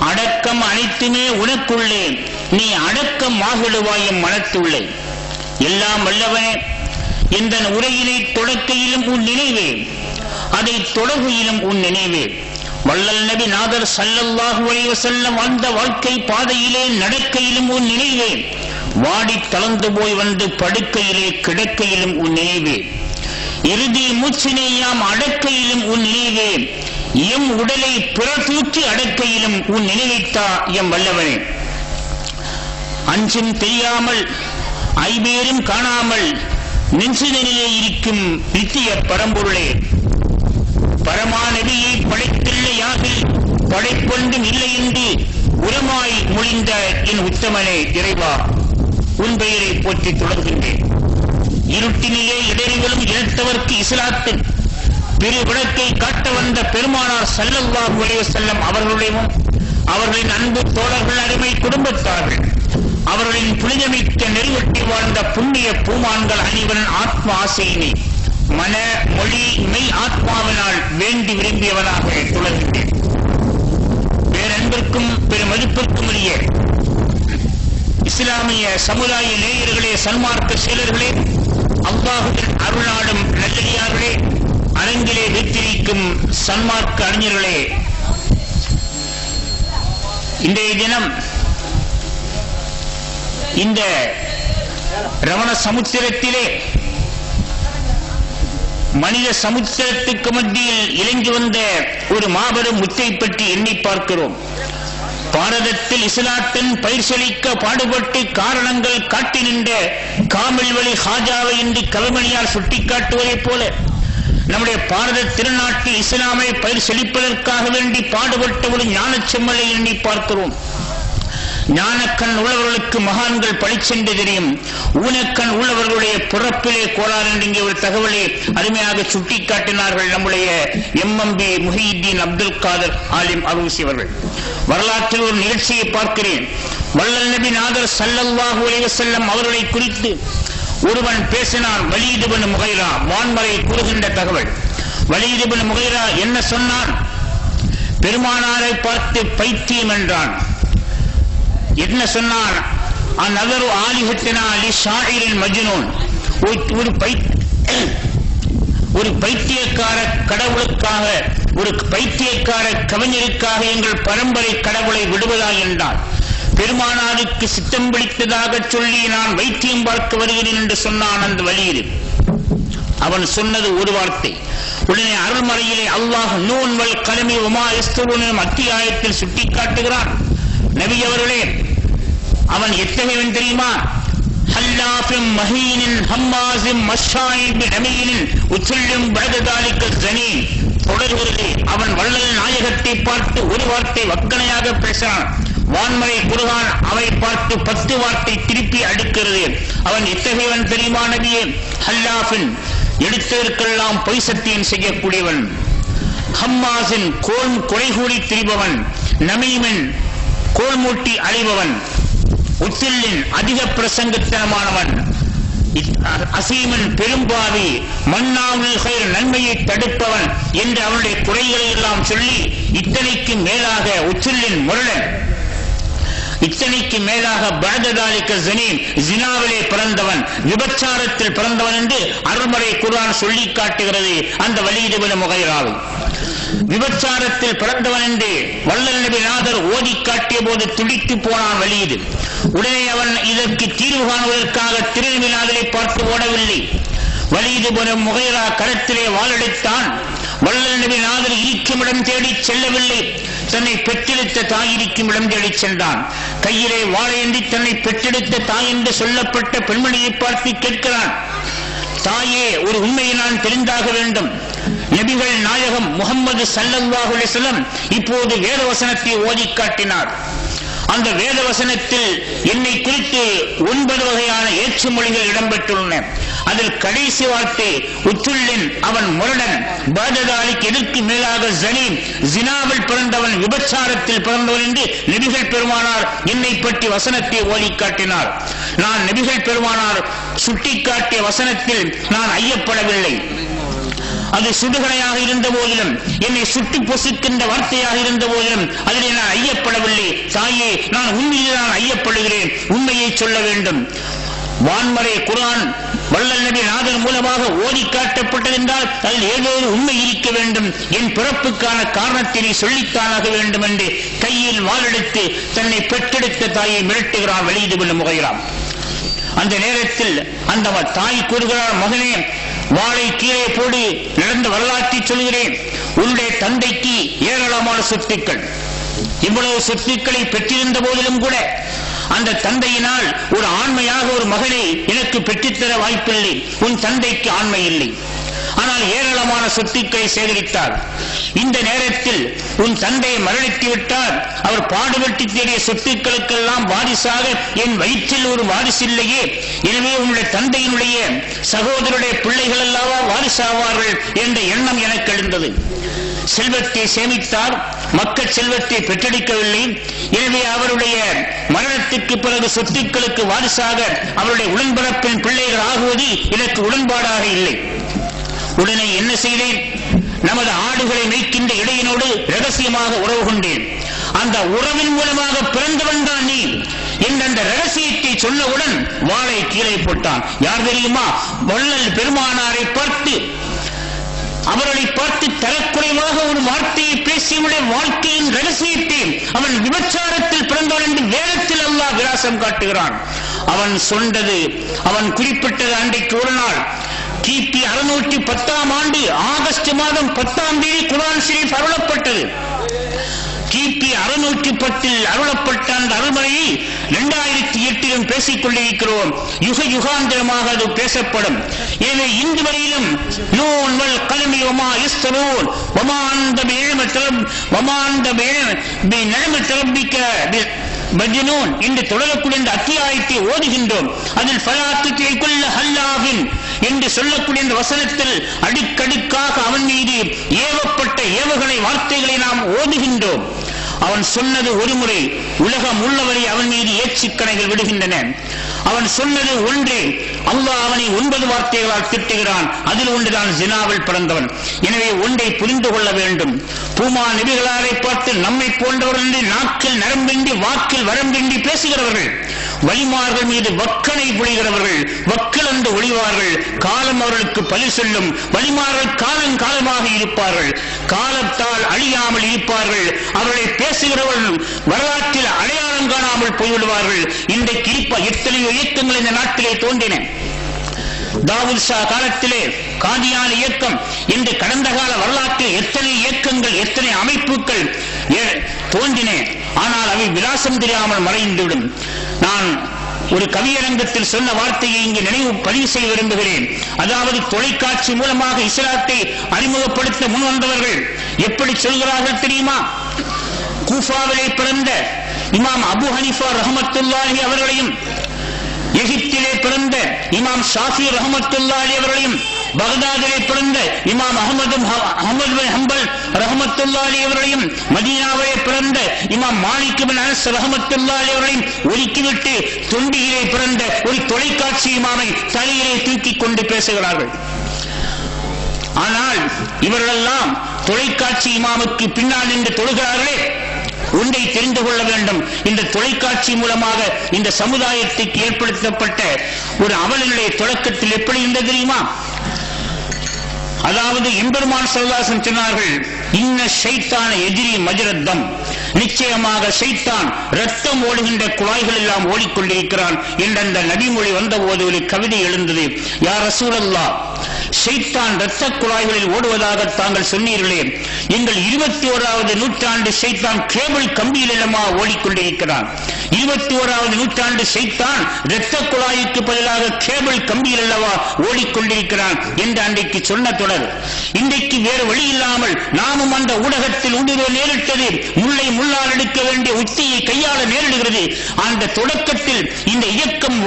அடக்கம் அனைத்துமே உனக்குள்ளே, நீ அடக்கம் ஆகிடுவாயும் மனத்துள்ளே. எல்லாம் வல்லவனே, இந்த உரையினை தொடக்கையிலும் உன் நினைவே, அதை தொடர்கையிலும் உன் நினைவே. வள்ளல் நபி நாதர் ஸல்லல்லாஹு அலைஹி வஸல்லம் வாழ்ந்த வாழ்க்கை பாதையிலே நடக்கையிலும் உன் நினைவே, வாடி தளர்ந்து போய் வந்து படுக்கையிலே கிடக்கையிலும் உன் நினைவே. இறுதி மூச்சினை யாம் அடக்கையிலும் உன் நினைவே, எம் உடலை பிறதூக்கி அடக்கையிலும் உன் நினைவைத்தா எம் வல்லவனே. அஞ்சும் தெரியாமல் ஐபேரும் காணாமல் நெஞ்சினிலே இருக்கும் நித்திய பரம்பொருளே, பரமா நபியை படைத்துள்ள யாகில் படைப்பொன்றும் இல்லை என்று உரமாய் மொழிந்த என் உத்தமனே இறைவா, உன் பெயரை போற்றி தொடர்கின்றேன். இருட்டினிலே இடறிகளும் இழத்தவர்க்கு இஸ்லாத்தின் பெருவிளக்கை காட்ட வந்த பெருமானார் ஸல்லல்லாஹு அலைஹி வஸல்லம் அவர்களுடையும் அவர்களின் அன்பு தோழர்கள், அருமை குடும்பத்தார்கள், அவர்களின் புனிதமிக்க நெறிவட்டி வாழ்ந்த புண்ணிய பூமான்கள் அனைவரின் ஆத்ம ஆசையினை மன மொழி மெய் ஆத்மாவினால் வேண்டி விரும்பியவனாக தொடர்கின்றேன். பேரன்பிற்கும் பெருமதிப்பிற்கும் உரிய இஸ்லாமிய சமுதாய நேயர்களே, சன்மார்க்க செயலர்களே, அல்லாஹுவின் அருளாடும் நல்லடியார்களே, அரங்கிலே வீற்றிருக்கும் சன்மார்க்க அறிஞர்களே, இன்றைய தினம் இந்த ரமண சமுத்திரத்திலே மனித சமுத்திரத்துக்கு மத்தியில் இறங்கி வந்த ஒரு மாபெரும் முத்தை பற்றி எண்ணி பார்க்கிறோம். பாரதத்தில் இஸ்லாத்தின் பயிற்சியளிக்க பாடுபட்டு காரணங்கள் காட்டி நின்ற காமில் வழி ஹாஜாவை என்று கவிமணியார் சுட்டிக்காட்டுவதைப் போல நம்முடைய பாரத திருநாட்டில் இஸ்லாமை பயிற்சியளிப்பதற்காக வேண்டி பாடுபட்ட ஒரு ஞானச் செம்மலை எண்ணி பார்க்கிறோம். ஞானக்கண் உள்ளவர்களுக்கு மகான்கள் பழிச்சென்று தெரியும், ஊனக்கண் உள்ளவர்களுடைய பிறப்பிலே கோளாறு என்று இங்கே ஒரு தகவலை அருமையாக சுட்டிக்காட்டினார்கள் நம்முடைய எம்எம்பி முஹியுத்தீன் அப்துல் காதர் ஆலிம் அரூசி அவர்கள். வரலாற்றில் ஒரு நிகழ்ச்சியை பார்க்கிறேன். வள்ளல் நபி நாதர் ஸல்லல்லாஹு அலைஹி வஸல்லம் அவர்களை குறித்து ஒருவன் பேசினான். வலீத் இப்னு முகைரா வான்மறை கூறுகின்ற தகவல். வலீத் இப்னு முகைரா என்ன சொன்னான்? பெருமானாரை பார்த்து பைத்தியம் என்றான். என்ன சொன்னான்? அந்நதரு ஆலிஹத்தினா லி ஷாயிரின் மஜ்னூன், ஒரு பைத்தியக்கார கடவுளுக்காக, ஒரு பைத்தியக்கார கவிஞருக்காக எங்கள் பரம்பரை கடவுளை விடுவதா என்றான். பெருமானாருக்கு சித்தம் பிடித்ததாக சொல்லி நான் வைத்தியம் பார்க்க வருகிறேன் என்று சொன்னான் அந்த வழியில். அவன் சொன்னது ஒரு வார்த்தை. உடனே அருள்மறையிலே அல்லாஹ் நூன் வல் கலமி வமா யஸ்துரூன் அத்தியாயத்தில் சுட்டிக்காட்டுகிறான். நபி அவர்களே, அவன் எத்தகையவன் தெரியுமா? ஹல்லாஃபிம் மஹீனின் ஹம்மாஸிம் மஷ்ஷாயின் பிஹமீனின் உச்சல்லும் பஅததாலிக ஸனீன். தொடர்கிறது. அவன் வள்ளல் நாயகத்தை பார்த்து ஒரு வார்த்தை வக்கணையாக பேசினான். வான்மறை குர்ஆன் அவை பார்த்து 10 வார்த்தை திருப்பி அடுக்கிறது. அவன் எத்தகையவன் தெரியுமா நபியே? ஹல்லாஃபின் எடுத்ததற்கெல்லாம் பொய் சத்தியம் செய்யக்கூடியவன், ஹம்மாஸின் குறை கூறி திரிபவன், நமீமின் கோல் மூட்டி அழிபவன், உத்தில்லின் அதிக பிரசங்கத்தனமானவன், அசீமன் பெரும்பாவி, மன்னாவுல் கைர் நன்மையை தடுப்பவன் என்று அவனுடைய குறைகளை எல்லாம் சொல்லி இத்தனைக்கு மேலாக உச்சில்லின் முரளன், இத்தனைக்கு மேலாக பஅததாலிக ஸனீன் ஜினாவிலே பிறந்தவன், விபச்சாரத்தில் பிறந்தவன் என்று அருள்மறை குர்ஆன் சொல்லி காட்டுகிறது அந்த வலீத் இப்னு முகைராவை. விபச்சாரத்தில் பிறந்தவன் என்று வள்ளல் நபி நாதர் ஓதி காட்டிய போது துடித்து போனான் வலியுது. உடனே அவன் இதற்கு தீர்வு காணுவதற்காக திருநபிநாதரை பார்த்து ஓடவில்லை. வலிது போன முகைரா கரத்திலே வாளெடுத்தான். வள்ளல் நபி நாதர் இருக்கும் இடம் தேடி செல்லவில்லை, தன்னை பெற்றெடுத்த தாய் இருக்கும் இடம் தேடி சென்றான். கையிலே வாழையேந்தி தன்னை பெற்றெடுத்த தாய் என்று சொல்லப்பட்ட பெண்மணியை பார்த்து கேட்கிறான், தாயே, ஒரு உண்மையை நான் தெரிந்தாக வேண்டும். நபிகள் நாயகம் முகமது ஸல்லல்லாஹு அலைஹி வஸல்லம் இப்போது வேத வசனத்தை ஓதி காட்டினார். அந்த வேத வசனத்தில் என்னை குறித்து 9 வகையான ஏற்று மொழிகள் இடம்பெற்றுள்ளன. அதில் கடைசி வார்த்தை உத்துள்ளின், அவன் முரடன், பாததாலிக்கு எதற்கு மேலாக ஜனீம், ஜினாவில் பிறந்தவன், விபச்சாரத்தில் பிறந்தவன் என்று நபிகள் பெருமானார் என்னை பற்றி வசனத்தை ஓதி காட்டினார். நான் நபிகள் பெருமானார் சுட்டிக்காட்டிய வசனத்தில் நான் ஐயப்படவில்லை. அது சுடுகணையாக இருந்த போதிலும், என்னை சுட்டி பொசுக்கின்ற வார்த்தையாக இருந்த போதிலும் அதில் நான் ஐயப்படவில்லை. தாயே, நான் உண்மையில் நான் ஐயப்படுகிறேன், உண்மையை சொல்ல வேண்டும். வான்மறை குர்ஆன் வள்ளல் நபி நாதர் மூலமாக ஓதி காட்டப்பட்டதென்றால் அதில் ஏதோ உண்மை இருக்க வேண்டும். என் பிறப்புக்கான காரணத்தை நீ சொல்லித்தானாக வேண்டும் என்று கையில் வாளெடுத்து தன்னை பெற்றெடுத்த தாயை மிரட்டுகிறான் வலீது பின் முகைரா. அந்த நேரத்தில் அந்த தாய் கூறுகிறார், மகனே, வாளை கீழே போடு, நடந்த வரலாற்றை சொல்கிறேன். உன்னுடைய தந்தைக்கு ஏராளமான சொத்துக்கள், இவ்வளவு சொத்துக்களை பெற்றிருந்த போதிலும் கூட அந்த தந்தையினால் ஒரு ஆண்மையாக ஒரு மகனை எனக்கு பெற்றுத்தர வாய்ப்பில்லை. உன் தந்தைக்கு ஆண்மை இல்லை, ஆனால் ஏராளமான சொத்துக்களை சேகரித்தார். இந்த நேரத்தில் உன் தந்தையை மரணித்து விட்டார். அவர் பாடுபட்டு தேடிய சொத்துக்களுக்கெல்லாம் வாரிசாக என் வயிற்றில் ஒரு வாரிசு இல்லையே, எனவே உன்னுடைய தந்தையினுடைய சகோதரருடைய பிள்ளைகள் அல்லவா வாரிசாவார்கள் என்ற எண்ணம் எனக்கு எழுந்தது. செல்வத்தை சேமித்தார், மக்கள் செல்வத்தை பெற்றெடுக்கவில்லை. எனவே அவருடைய மரணத்துக்கு பிறகு சொத்துக்களுக்கு வாரிசாக அவருடைய உடன்பிறப்பின் பிள்ளைகள் ஆகுவது எனக்கு உடன்பாடாக இல்லை. உடனே என்ன செய்தேன்? நமது ஆடுகளை மேய்க்கின்ற இடையினோடு ரகசியமாக உறவு கொண்டேன். அந்த உறவின் மூலமாக பிறந்தவன் தான் நீ என்ற அந்த ரகசியத்தை சொன்னவுடன் வாளை கீழே போட்டான். யார் தெரியுமா? வள்ளல் பெருமானாரை பார்த்து, அவர்களை பார்த்து தரக்குறைவாக ஒரு வார்த்தையை பேசியவுடைய வாழ்க்கையின் ரகசியத்தை அவன் விபச்சாரத்தில் பிறந்தவன் என்று வேதத்தில் அல்லாஹ் விலாசம் காட்டுகிறான். அவன் சொன்னது, அவன் குறிப்பிட்டது, அன்றைக்கு ஒரு நாள் கிபி 610ஆம் ஆண்டு ஆகஸ்ட் மாதம் 10ஆம் தேதி குர்ஆன் ஷரீஃப் அருளப்பட்டது. கிபி 610 அருளப்பட்ட அந்த அருள்மறையை 2008 பேசிக் கொண்டிருக்கிறோம். யுக யுகாந்திரமாக அது பேசப்படும். எனவே இன்று வரையிலும் நூன் வல் கலமி வமா யஸ்தரூன் வமா அன்த பிநிஅமத்தி ரப்பிக மஜ்னூன் என்று தொடரக்கூடிய இந்த அத்தியாயத்தை ஓதுகின்றோம். அதில் ஃபலாத்துதி குல்ல ஹல்லாபின் என்று சொல்லக்கூடிய இந்த வசனத்தில் அடுக்கடுக்காக அவன் மீது ஏவப்பட்ட ஏவுகணை வார்த்தைகளை நாம் ஓதுகின்றோம். அவன் சொன்னது ஒரு முறை, உலகம் உள்ளவரை அவன் மீது ஏச்சுக்கணைகள் விடுகின்றன. அவன் சொன்னது ஒன்றே, அல்லாஹ் அவனை 9 வார்த்தைகளால் திட்டுகிறான். அதில் ஒன்றுதான் ஜினாவில் பிறந்தவன். எனவே ஒன்றை புரிந்து கொள்ள வேண்டும். பூமா நபிகளாரை பார்த்து நம்மை போன்றவர்கள் நாக்கில் நரம்பின்றி வாக்கில் வரம்பின்றி பேசுகிறவர்கள், வலிமார்கள் மீது வக்கனை புரிகிறவர்கள், வக்கிழந்து ஒளிவார்கள். காலம் அவர்களுக்கு பலி சொல்லும். வலிமார்கள் காலம் காலமாக இருப்பார்கள், காலத்தால் அழியாமல் இருப்பார்கள். அவர்களை பேசுகிறவர்கள் வரலாற்றில் அடையாளம் காணாமல் போய்விடுவார்கள். இன்றைக்கு எத்தனையோ இயக்கங்கள் இந்த நாட்டிலே தோன்றின. தாவூத் ஷா காலத்திலே காதியான் இயக்கம் என்று கடந்த கால வரலாற்றில் எத்தனை இயக்கங்கள், எத்தனை அமைப்புகள் தோன்றின. ஆனால் அவை விலாசம் தெரியாமல் மறைந்துவிடும். நான் ஒரு கவியரங்கத்தில் சொன்ன வார்த்தையை இங்கு நினைவு பதிவு செய்ய விரும்புகிறேன். அதாவது தொலைக்காட்சி மூலமாக இஸ்லாத்தை அறிமுகப்படுத்த முன்வந்தவர்கள் எப்படி சொல்கிறார்கள் தெரியுமா? கூஃபாவிலே பிறந்த இமாம் அபு ஹனீஃபா ரஹ்மத்துல்லாஹி அவர்களையும், எகிப்திலே பிறந்த இமாம் ஷாஃபி ரஹ்மத்துல்லாஹி அவர்களையும், பகதாதிலே பிறந்த இமாம் அஹ்மது பின் ஹம்பல் ரஹ்மத்துல்லாஹி அவர்களையும், மதீனாவிலே பிறந்த இமாம் மாலிக் பின் அனஸ் ரஹ்மத்துல்லாஹி அவர்களையும் ஒதுக்கிவிட்டு தொண்டியிலே பிறந்த ஒரு தொலைக்காட்சி இமாமை தலையிலே தூக்கிக் கொண்டு பேசுகிறார்கள். ஆனால் இவர்களெல்லாம் தொலைக்காட்சி இமாமுக்கு பின்னால் நின்று தொழுகிறார்களே. ஒன்றை தெரிந்து கொள்ள வேண்டும். இந்த தொலைக்காட்சி மூலமாக இந்த சமுதாயத்துக்கு ஏற்படுத்தப்பட்ட ஒரு அவலநிலை தொடக்கத்தில் எப்படி இருந்தது தெரியுமா? அதாவது எம்பெருமான் ஸல்லல்லாஹு அலைஹி வஸல்லம் சொன்னார்கள், இன்ன ஷைத்தான எதிரி மஜரத்தம், நிச்சயமாக ஷைத்தான் ரத்தம் ஓடுகின்ற குழாய்கள் எல்லாம் ஓடிக்கொண்டிருக்கிறான் என்ற அந்த நபிமொழி வந்தபோது ஒரு கவிதை எழுந்தது. யா ரசூலல்லாஹ், ஷைத்தான் ரத்த குழாய்களில் ஓடுவதாக தாங்கள் சொன்னீர்களே, எங்கள் 21வது நூற்றாண்டு ஷைத்தான் கேபிள் கம்பியில் இல்லமா ஓடிக்கொண்டிருக்கிறான். 21வது நூற்றாண்டு ஷைத்தான் இரத்த குழாய்க்கு பதிலாக கேபிள் கம்பியில் அல்லவா ஓடிக்கொண்டிருக்கிறான் என்று அன்றைக்கு சொன்ன தொடர். இன்றைக்கு வேறு வழி இல்லாமல் நாமும் அந்த ஊடகத்தில் உடுவ நேரிட்டது, முல்லை முள்ளால் எடுக்க வேண்டிய உத்தியை கையாள நேரிடுகிறது. அந்த தொடக்கத்தில் இந்த இயக்கம்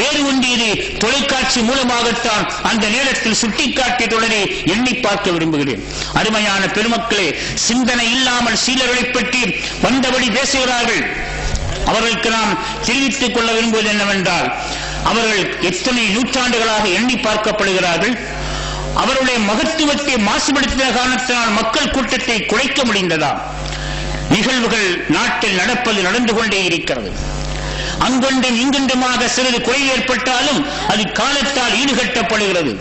வேறு ஒன்றியது தொலைக்காட்சி மூலமாகத்தான் அந்த நேரத்தில் சுட்டிக்காட்டிய தொடரை எண்ணி பார்க்க விரும்புகிறேன். அருமையான பெருமக்களே, சிந்தனை இல்லாமல் சீலர்களை பற்றி வந்தபடி பேசுகிறார்கள். அவர்களுக்கு நாம் தெரிவித்துக் கொள்ள விரும்புவது என்னவென்றால், அவர்கள் எத்தனை நூற்றாண்டுகளாக எண்ணி பார்க்கப்படுகிறார்கள். அவருடைய மகத்துவத்தை மாசுபடுத்திய காரணத்தினால் மக்கள் கூட்டத்தை குறைக்க முடிந்ததா? நிகழ்வுகள் நாட்டில் நடந்து கொண்டே இருக்கிறது. அங்கொன்றும் இங்கொன்றுமாக சிறிது குறை ஏற்பட்டாலும் அது காலத்தால் ஈடுகட்டப்படுகிறது.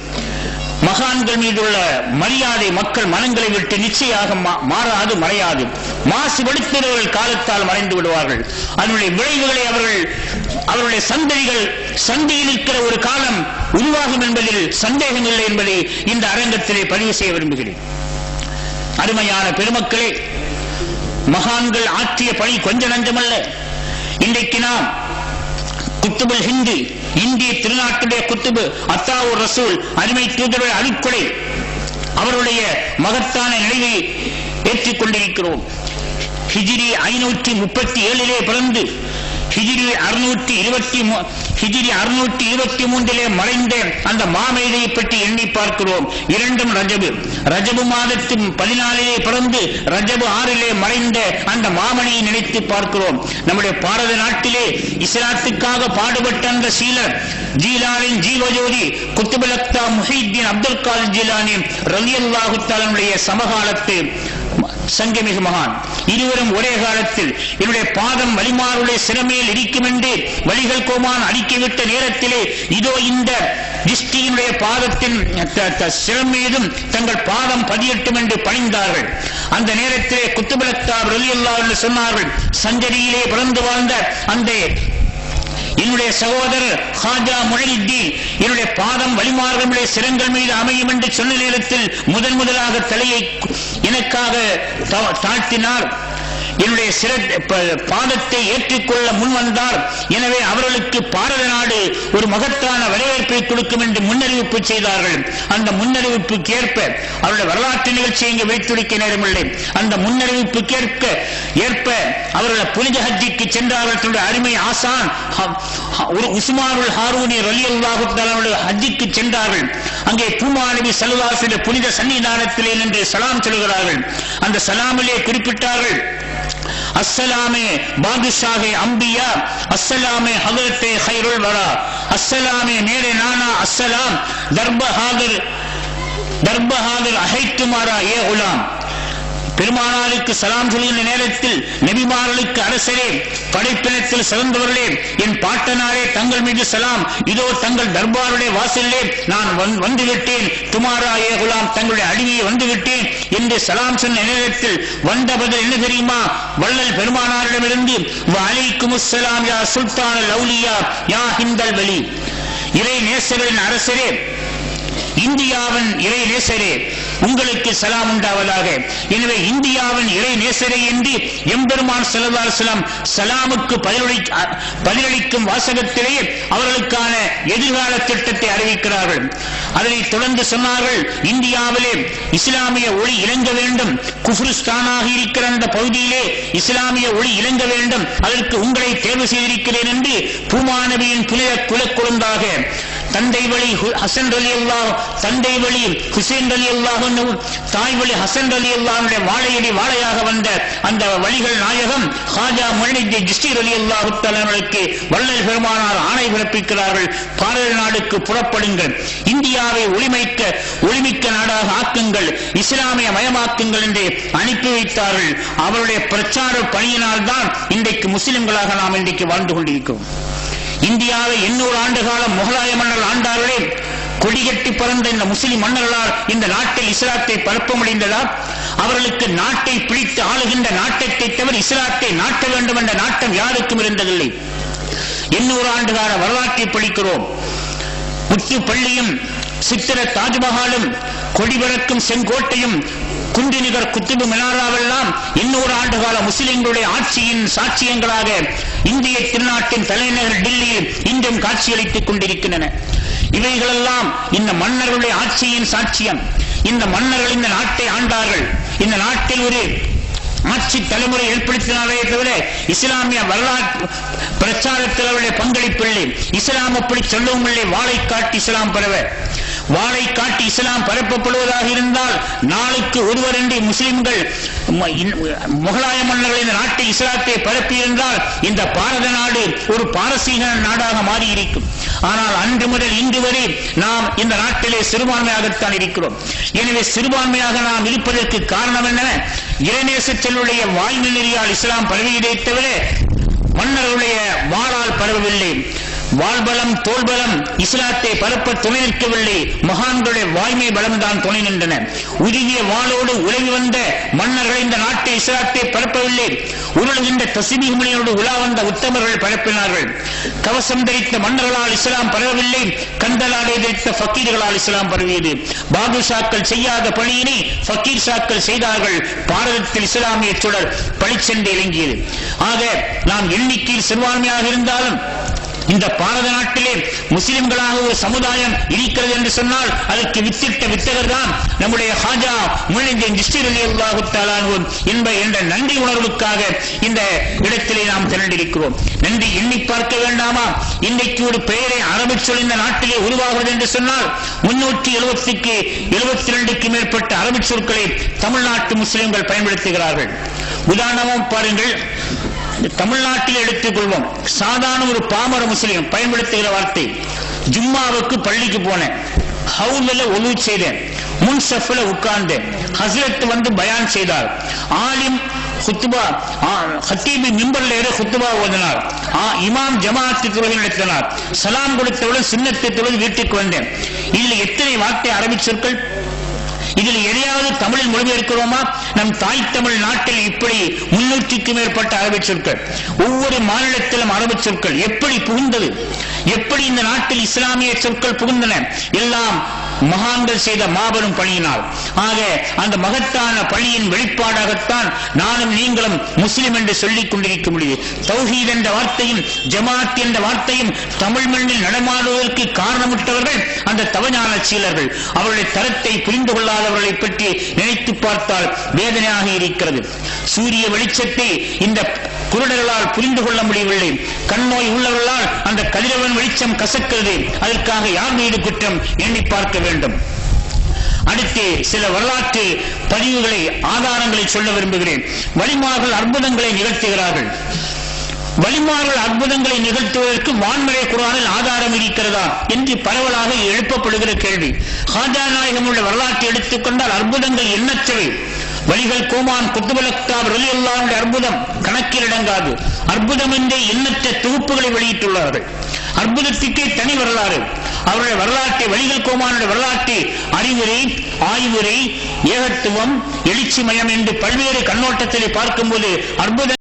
மகான்கள் மீதுள்ள மரியாதை மக்கள் மனங்களை விட்டு நிச்சயமாக மாறாது, மறையாது. மாசுபடுத்துகிறவர்கள் காலத்தால் மறைந்து விடுவார்கள். அதனுடைய விளைவுகளை அவருடைய சந்ததிகள் சந்தையில் இருக்கிற ஒரு காலம் உருவாகும் என்பதில் சந்தேகம் இல்லை என்பதை இந்த அரங்கத்திலே பதிவு செய்ய விரும்புகிறேன். அருமையான பெருமக்களே, மகான்கள் ஆற்றிய பணி கொஞ்ச நஞ்சமல்ல. இன்றைக்கு நாம் குத்துபுல் ஹிந்து, இந்திய திருநாட்டுடைய குத்துபு அத்தாவுர் ரசூல் அருமை தூதருடைய அருட்கொடை, அவருடைய மகத்தான நிலையை ஏற்றுக் கொண்டிருக்கிறோம். ஹிஜ்ரி 537 பிறந்து ஹிஜ்ரி 623 மறைந்த அந்த மாமேதையை பற்றி எண்ணி பார்க்கிறோம். இரண்டும் ரஜபு மாதத்தின் 14 பிறந்து ரஜபு 6 மறைந்த அந்த மாமணியை நினைத்து பார்க்கிறோம். நம்முடைய பாரத நாட்டிலே இஸ்லாத்துக்காக பாடுபட்ட அந்த சீலர் ஜீலானின் ஜீவஜோதி குத்துபுல் அக்தா முஹித்தீன் அப்துல் காதர் ஜீலானி ரலியல்லாஹு தஆலாவுடைய சமகாலத்து சங்கமிகு மகான். இருவரும் ஒரே காலத்தில் என்னுடைய பாதம் வலிமாருடைய சிறமையில் இருக்கும் என்று வலிகள் கோமான் அடிக்கிவிட்ட நேரத்திலே இதோ இந்த திஷ்டியினுடைய பாதத்தின் சிறமீதும் தங்கள் பாதம் பதியட்டும் என்று பணிந்தார்கள். அந்த நேரத்திலே குத்துபுல் அக்தா ரலியல்லாஹு என்று சொன்னார்கள், சஞ்சரியிலே பிறந்து வாழ்ந்த அந்த என்னுடைய சகோதரர் ஹாஜா முஹைதீன் என்னுடைய பாதம் வலிமார்களுடைய சிரங்கள் மீது அமையும் என்று சொன்ன நேரத்தில் முதலாக தலையை எனக்காக தாழ்த்தினார். என்னுடைய பாதத்தை ஏற்றுக்கொள்ள முன் வந்தார். எனவே அவர்களுக்கு பாரத நாடு ஒரு மகத்தான வரவேற்பை கொடுக்கும் என்று முன்னறிவிப்பு செய்தார்கள். அந்த முன்னறிவிப்புக்கு ஏற்ப அவருடைய வரலாற்று நிகழ்ச்சியை இங்கு வைத்துரைக்க நேரமில்லை. அந்த முன்னறிவிப்புக்கு ஏற்ப அவர்கள் புனித ஹஜ்ஜிக்கு சென்றார்கள். தன்னுடைய அருமை ஆசான் உஸ்மானுல் ஹாரூனி ரலியல்லாஹு தஆலா ஹஜ்ஜிக்கு சென்றார்கள். அங்கே பூமா நபி ஸல்லல்லாஹு அலைஹி வஸல்லம் புனித சன்னிதானத்திலே நின்று சலாம் சொல்கிறார்கள். அந்த சலாமிலே குறிப்பிட்டார்கள், அஸ்ஸலாமே பாதுஷாஹே அம்பியா, அஸ்ஸலாமே ஹதரத்தே கைருல் வரா, அஸ்ஸலாமே மேரே நானா, அஸ்ஸலாம் தர்பஹாதர் அஹைத்துமாரா ஏ குலாம். பெருமானாருக்கு சலாம் சொல்கின்ற நேரத்தில் நபிமார்களுக்கு அரசரே, படைப்பினத்தில் சிறந்தவர்களே, என் பாட்டனாரே, தங்கள் மீது சலாம். இதோ தங்கள் தர்பாருடைய வாசலிலே நான் வந்துவிட்டேன். துமாரா ஏ குலாம், தங்களுடைய அடிமையை வந்துவிட்டேன் என்று சலாம் சொன்ன நேரத்தில் வந்த பதில் என்ன தெரியுமா? வள்ளல் பெருமானாரிடமிருந்து வலைக்கும் அஸ்ஸலாம் யா சுல்தான் லௌலியா யா ஹிந்தல் வலி. இறை நேசர்களின் அரசரே, இந்தியாவின் இறை நேசரே, உங்களுக்கு சலாம் உண்டாவதாக. எனவே இந்தியாவின் இறை நேசரே என்று எம்பெருமான் ஸல்லல்லாஹு அலைஹி வஸல்லம் சலாமுக்கு பதிலளிக்கும் வாசகத்திலே அவர்களுக்கான எதிர்கால திட்டத்தை அறிவிக்கிறார்கள். அதனைத் தொடர்ந்து சொன்னார்கள், இந்தியாவிலே இஸ்லாமிய ஒளி இறங்க வேண்டும். குஃப்ருஸ்தானாக இருக்கிற அந்த பகுதியிலே இஸ்லாமிய ஒளி இறங்க வேண்டும். அதற்கு உங்களை தேர்வு செய்திருக்கிறேன் என்று பூமா நபியின் குலக்குழுந்தாக தந்தை வழி ஹசன் ரலியல்லாஹு, தந்தை வழி ஹுசைன் ரலியல்லாஹு, தாய் வழி ஹசன் ரலியல்லாஹுடைய வாழையடி வாழையாக வந்த அந்த வழிகள் நாயகம் ஹாஜா முஹைதீன் ஜிஸ்டி ரலியல்லாஹு தஆலாவுக்கு வள்ளல் பெருமானார் ஆணை பிறப்பிக்கிறார்கள், பாரத நாடுக்கு புறப்படுங்கள், இந்தியாவை ஒளிமிக்க நாடாக ஆக்குங்கள், இஸ்லாமிய மயமாக்குங்கள் என்று அனுப்பி வைத்தார்கள். அவருடைய பிரச்சார பணியினால் தான் இன்றைக்கு முஸ்லிம்களாக நாம் இன்றைக்கு வாழ்ந்து கொண்டிருக்கிறோம். இந்தியாவை 800 ஆண்டு காலம் முகலாய மன்னர் ஆண்டார்களே, கொடிகட்டி பறந்த இந்த முஸ்லிம் மன்னர்களால் இந்த நாட்டில் இஸ்லாத்தை பரப்ப முடிந்ததா? அவர்களுக்கு நாட்டை பிடித்து ஆளுகின்ற நாட்டத்தை தவிர இஸ்லாத்தை நாட்ட வேண்டும் என்ற நாட்டம் யாருக்கும் இருந்ததில்லை. 800 ஆண்டுகால வரலாற்றை படிக்கிறோம். முத்து பள்ளியும் சித்திர தாஜ்மஹாலும் கொடிபறக்கும் செங்கோட்டையும் குண்டு நிகர் குத்துபு மினாராவெல்லாம் 800 ஆண்டுகால முஸ்லிம்களுடைய ஆட்சியின் சாட்சியங்களாக இந்திய திருநாட்டின் தலைநகர் டில்லியில் இன்றும் காட்சியளித்துக் கொண்டிருக்கின்றன. இவைகளெல்லாம் இந்த மன்னர்களுடைய ஆட்சியின் சாட்சியம். இந்த மன்னர்கள் இந்த நாட்டை ஆண்டார்கள். இந்த நாட்டில் ஒரு ஆட்சி தலைமுறை ஏற்படுத்தினாலே தவிர இஸ்லாமிய வரலாற்று பிரச்சாரத்தில் அவருடைய பங்களிப்பில்லை. இஸ்லாம் அப்படி சொல்லவும் இல்லை. வாளை காட்டி இஸ்லாம் பரவ, வாளை காட்டி இஸ்லாம் பரப்பப்படுவதாக இருந்தால் நாளுக்கு ஒருவரன்றி முஸ்லிம்கள் முகலாய மன்னர்கள் இந்த நாட்டை இஸ்லாத்தை பரப்பி இருந்தால் இந்த பாரத நாடு ஒரு பாரசீக நாடாக மாறியிருக்கும். ஆனால் அன்று முதல் இன்று வரை நாம் இந்த நாட்டிலே சிறுபான்மையாகத்தான் இருக்கிறோம். எனவே சிறுபான்மையாக நாம் இருப்பதற்கு காரணம் என்ன? இறைநேச செல்லுடைய வாய்மை நெறியால் இஸ்லாம் பரவியதை தவிர மன்னர்களுடைய வாளால் பரவவில்லை. வாழ்பலம் தோல்பலம் இஸ்லாத்தை பரப்ப துணை நிற்கவில்லை. மகான்களுடைய வாய்மை பலம் தான் துணை நின்றன. உருகிய வாளோடு உலகி வந்த மன்னர்கள் இந்த நாட்டை இஸ்லாத்தை பரப்பவில்லை. உருளுகின்ற தஸ்பீஹ் மொழியோடு உலா வந்த உத்தமர்கள் பரப்பினார்கள். கவசம் தரித்த மன்னர்களால் இஸ்லாம் பரவவில்லை. கந்தலாடை தரித்த ஃபக்கீர்களால் இஸ்லாம் பரவியது. பாதுஷாக்கள் செய்யாத பணியினை ஃபக்கீர் ஷாக்கள் செய்தார்கள். பாரதத்தில் இஸ்லாமிய சுடர் பளிச்சென்று இறங்கியது. ஆக நாம் எண்ணிக்கையில் சிறுபான்மையாக இருந்தாலும் இந்த பாரத நாட்டிலே முஸ்லிம்களாக ஒரு சமுதாயம் இருக்கிறது என்று சொன்னால் அதற்கு வித்திட்ட வித்தகர் தான் நம்முடைய ஹாஜா முஹிதீன் சிஷ்டி ரலியல்லாஹு தஆலா என்ற நன்றி உணர்வுக்காக இந்த இடத்திலே நாம் திரண்டிருக்கிறோம். நன்றி எண்ணி பார்க்க வேண்டாமா? இன்றைக்கு ஒரு பெயரை அரபு சொல் இந்த நாட்டிலே உருவாகிறது என்று சொன்னால் 372க்கு மேற்பட்ட அரபு சொற்களை தமிழ்நாட்டு முஸ்லிம்கள் பயன்படுத்துகிறார்கள். உதாரணமாக பாருங்கள், தமிழ்நாட்டில் எடுத்துக் கொள்வோம். சாதாரண ஒரு பாமர முஸ்லிம் பயன்படுத்துகிற வார்த்தை, ஜும்மாவுக்கு பள்ளிக்கு போனேன், ஹவுல்ல ஒலு செய்தேன், முன் சஃப்ல உட்கார்ந்தேன், ஹஸ்ரத் வந்து பயான் செய்தார், ஆலிம் குத்துபா ஹத்தீபி மிம்பர்ல ஏற குத்துபா ஓதினார், இமாம் ஜமாஅத்து தொழுகை நடத்தினார், சலாம் கொடுத்தவுடன் சுன்னத்தை தொழுது வீட்டுக்கு வந்தேன். இதில் எத்தனை வார்த்தை அரபி சொற்கள்? இதில் எதையாவது தமிழில் மொழிபெயர்க்கிறோமா? நம் தாய் தமிழ் நாட்டில் இப்படி 300க்கும் மேற்பட்ட அரபு சொற்கள். ஒவ்வொரு மாநிலத்திலும் அரபு சொற்கள் எப்படி புகுந்தது? எப்படி இந்த நாட்டில் இஸ்லாமிய சொற்கள் புகுந்தன? எல்லாம் மகான்கள் செய்த மாபெரும் பணியினால். ஆக அந்த மகத்தான பணியின் வெளிப்பாடாகத்தான் நானும் நீங்களும் முஸ்லிம் என்று சொல்லிக் கொண்டிருக்க முடியும். தௌஹீத் என்ற வார்த்தையும் ஜமாத் என்ற வார்த்தையும் தமிழ் மண்ணில் நடமாடுவதற்கு காரணமிட்டவர்கள் அந்த தவஞான சீலர்கள். அவருடைய தரத்தை புரிந்து கொள்ளாதவர்களை பற்றி நினைத்து பார்த்தால் வேதனையாக இருக்கிறது. சூரிய வெளிச்சத்தை இந்த குருடர்களால் புரிந்து கொள்ள முடியவில்லை. கண்ணோய் உள்ளவர்களால் அந்த கதிரவன் வெளிச்சம் கசக்கிறது. அதற்காக யார் மீது குற்றம் எண்ணி பார்க்க வேண்டும். அடுத்து சில வரலாற்று பதிவுகளை ஆதாரங்களை சொல்ல விரும்புகிறேன். வலிமார்கள் அற்புதங்களை நிகழ்த்துகிறார்கள். வலிமார்கள் அற்புதங்களை நிகழ்த்துவதற்கு வான்மறை குர்ஆனில் ஆதாரம் இருக்கிறதா என்று பரவலாக எழுப்பப்படுகிற கேள்வி. ஹாஜா நாயகமுடைய வரலாற்றை எடுத்துக்கொண்டால் அற்புதங்கள் எண்ணற்றவை. வலிகள் கோமான் குத்துபலக்தாப் ரலியல்லாஹு அன்ஹு அற்புதம் கணக்கிலடங்காது. அற்புதம் என்றே எண்ணற்ற தொகுப்புகளை வெளியிட்டுள்ளார்கள். அற்புதத்துக்கே தனி வரலாறு. அவருடைய வரலாற்றை, வலிகள் கோமானுடைய வரலாற்றை அறிவுரை, ஆய்வுரை, ஏகத்துவம், எழுச்சிமயம் என்று பல்வேறு கண்ணோட்டத்திலே பார்க்கும்போது அற்புத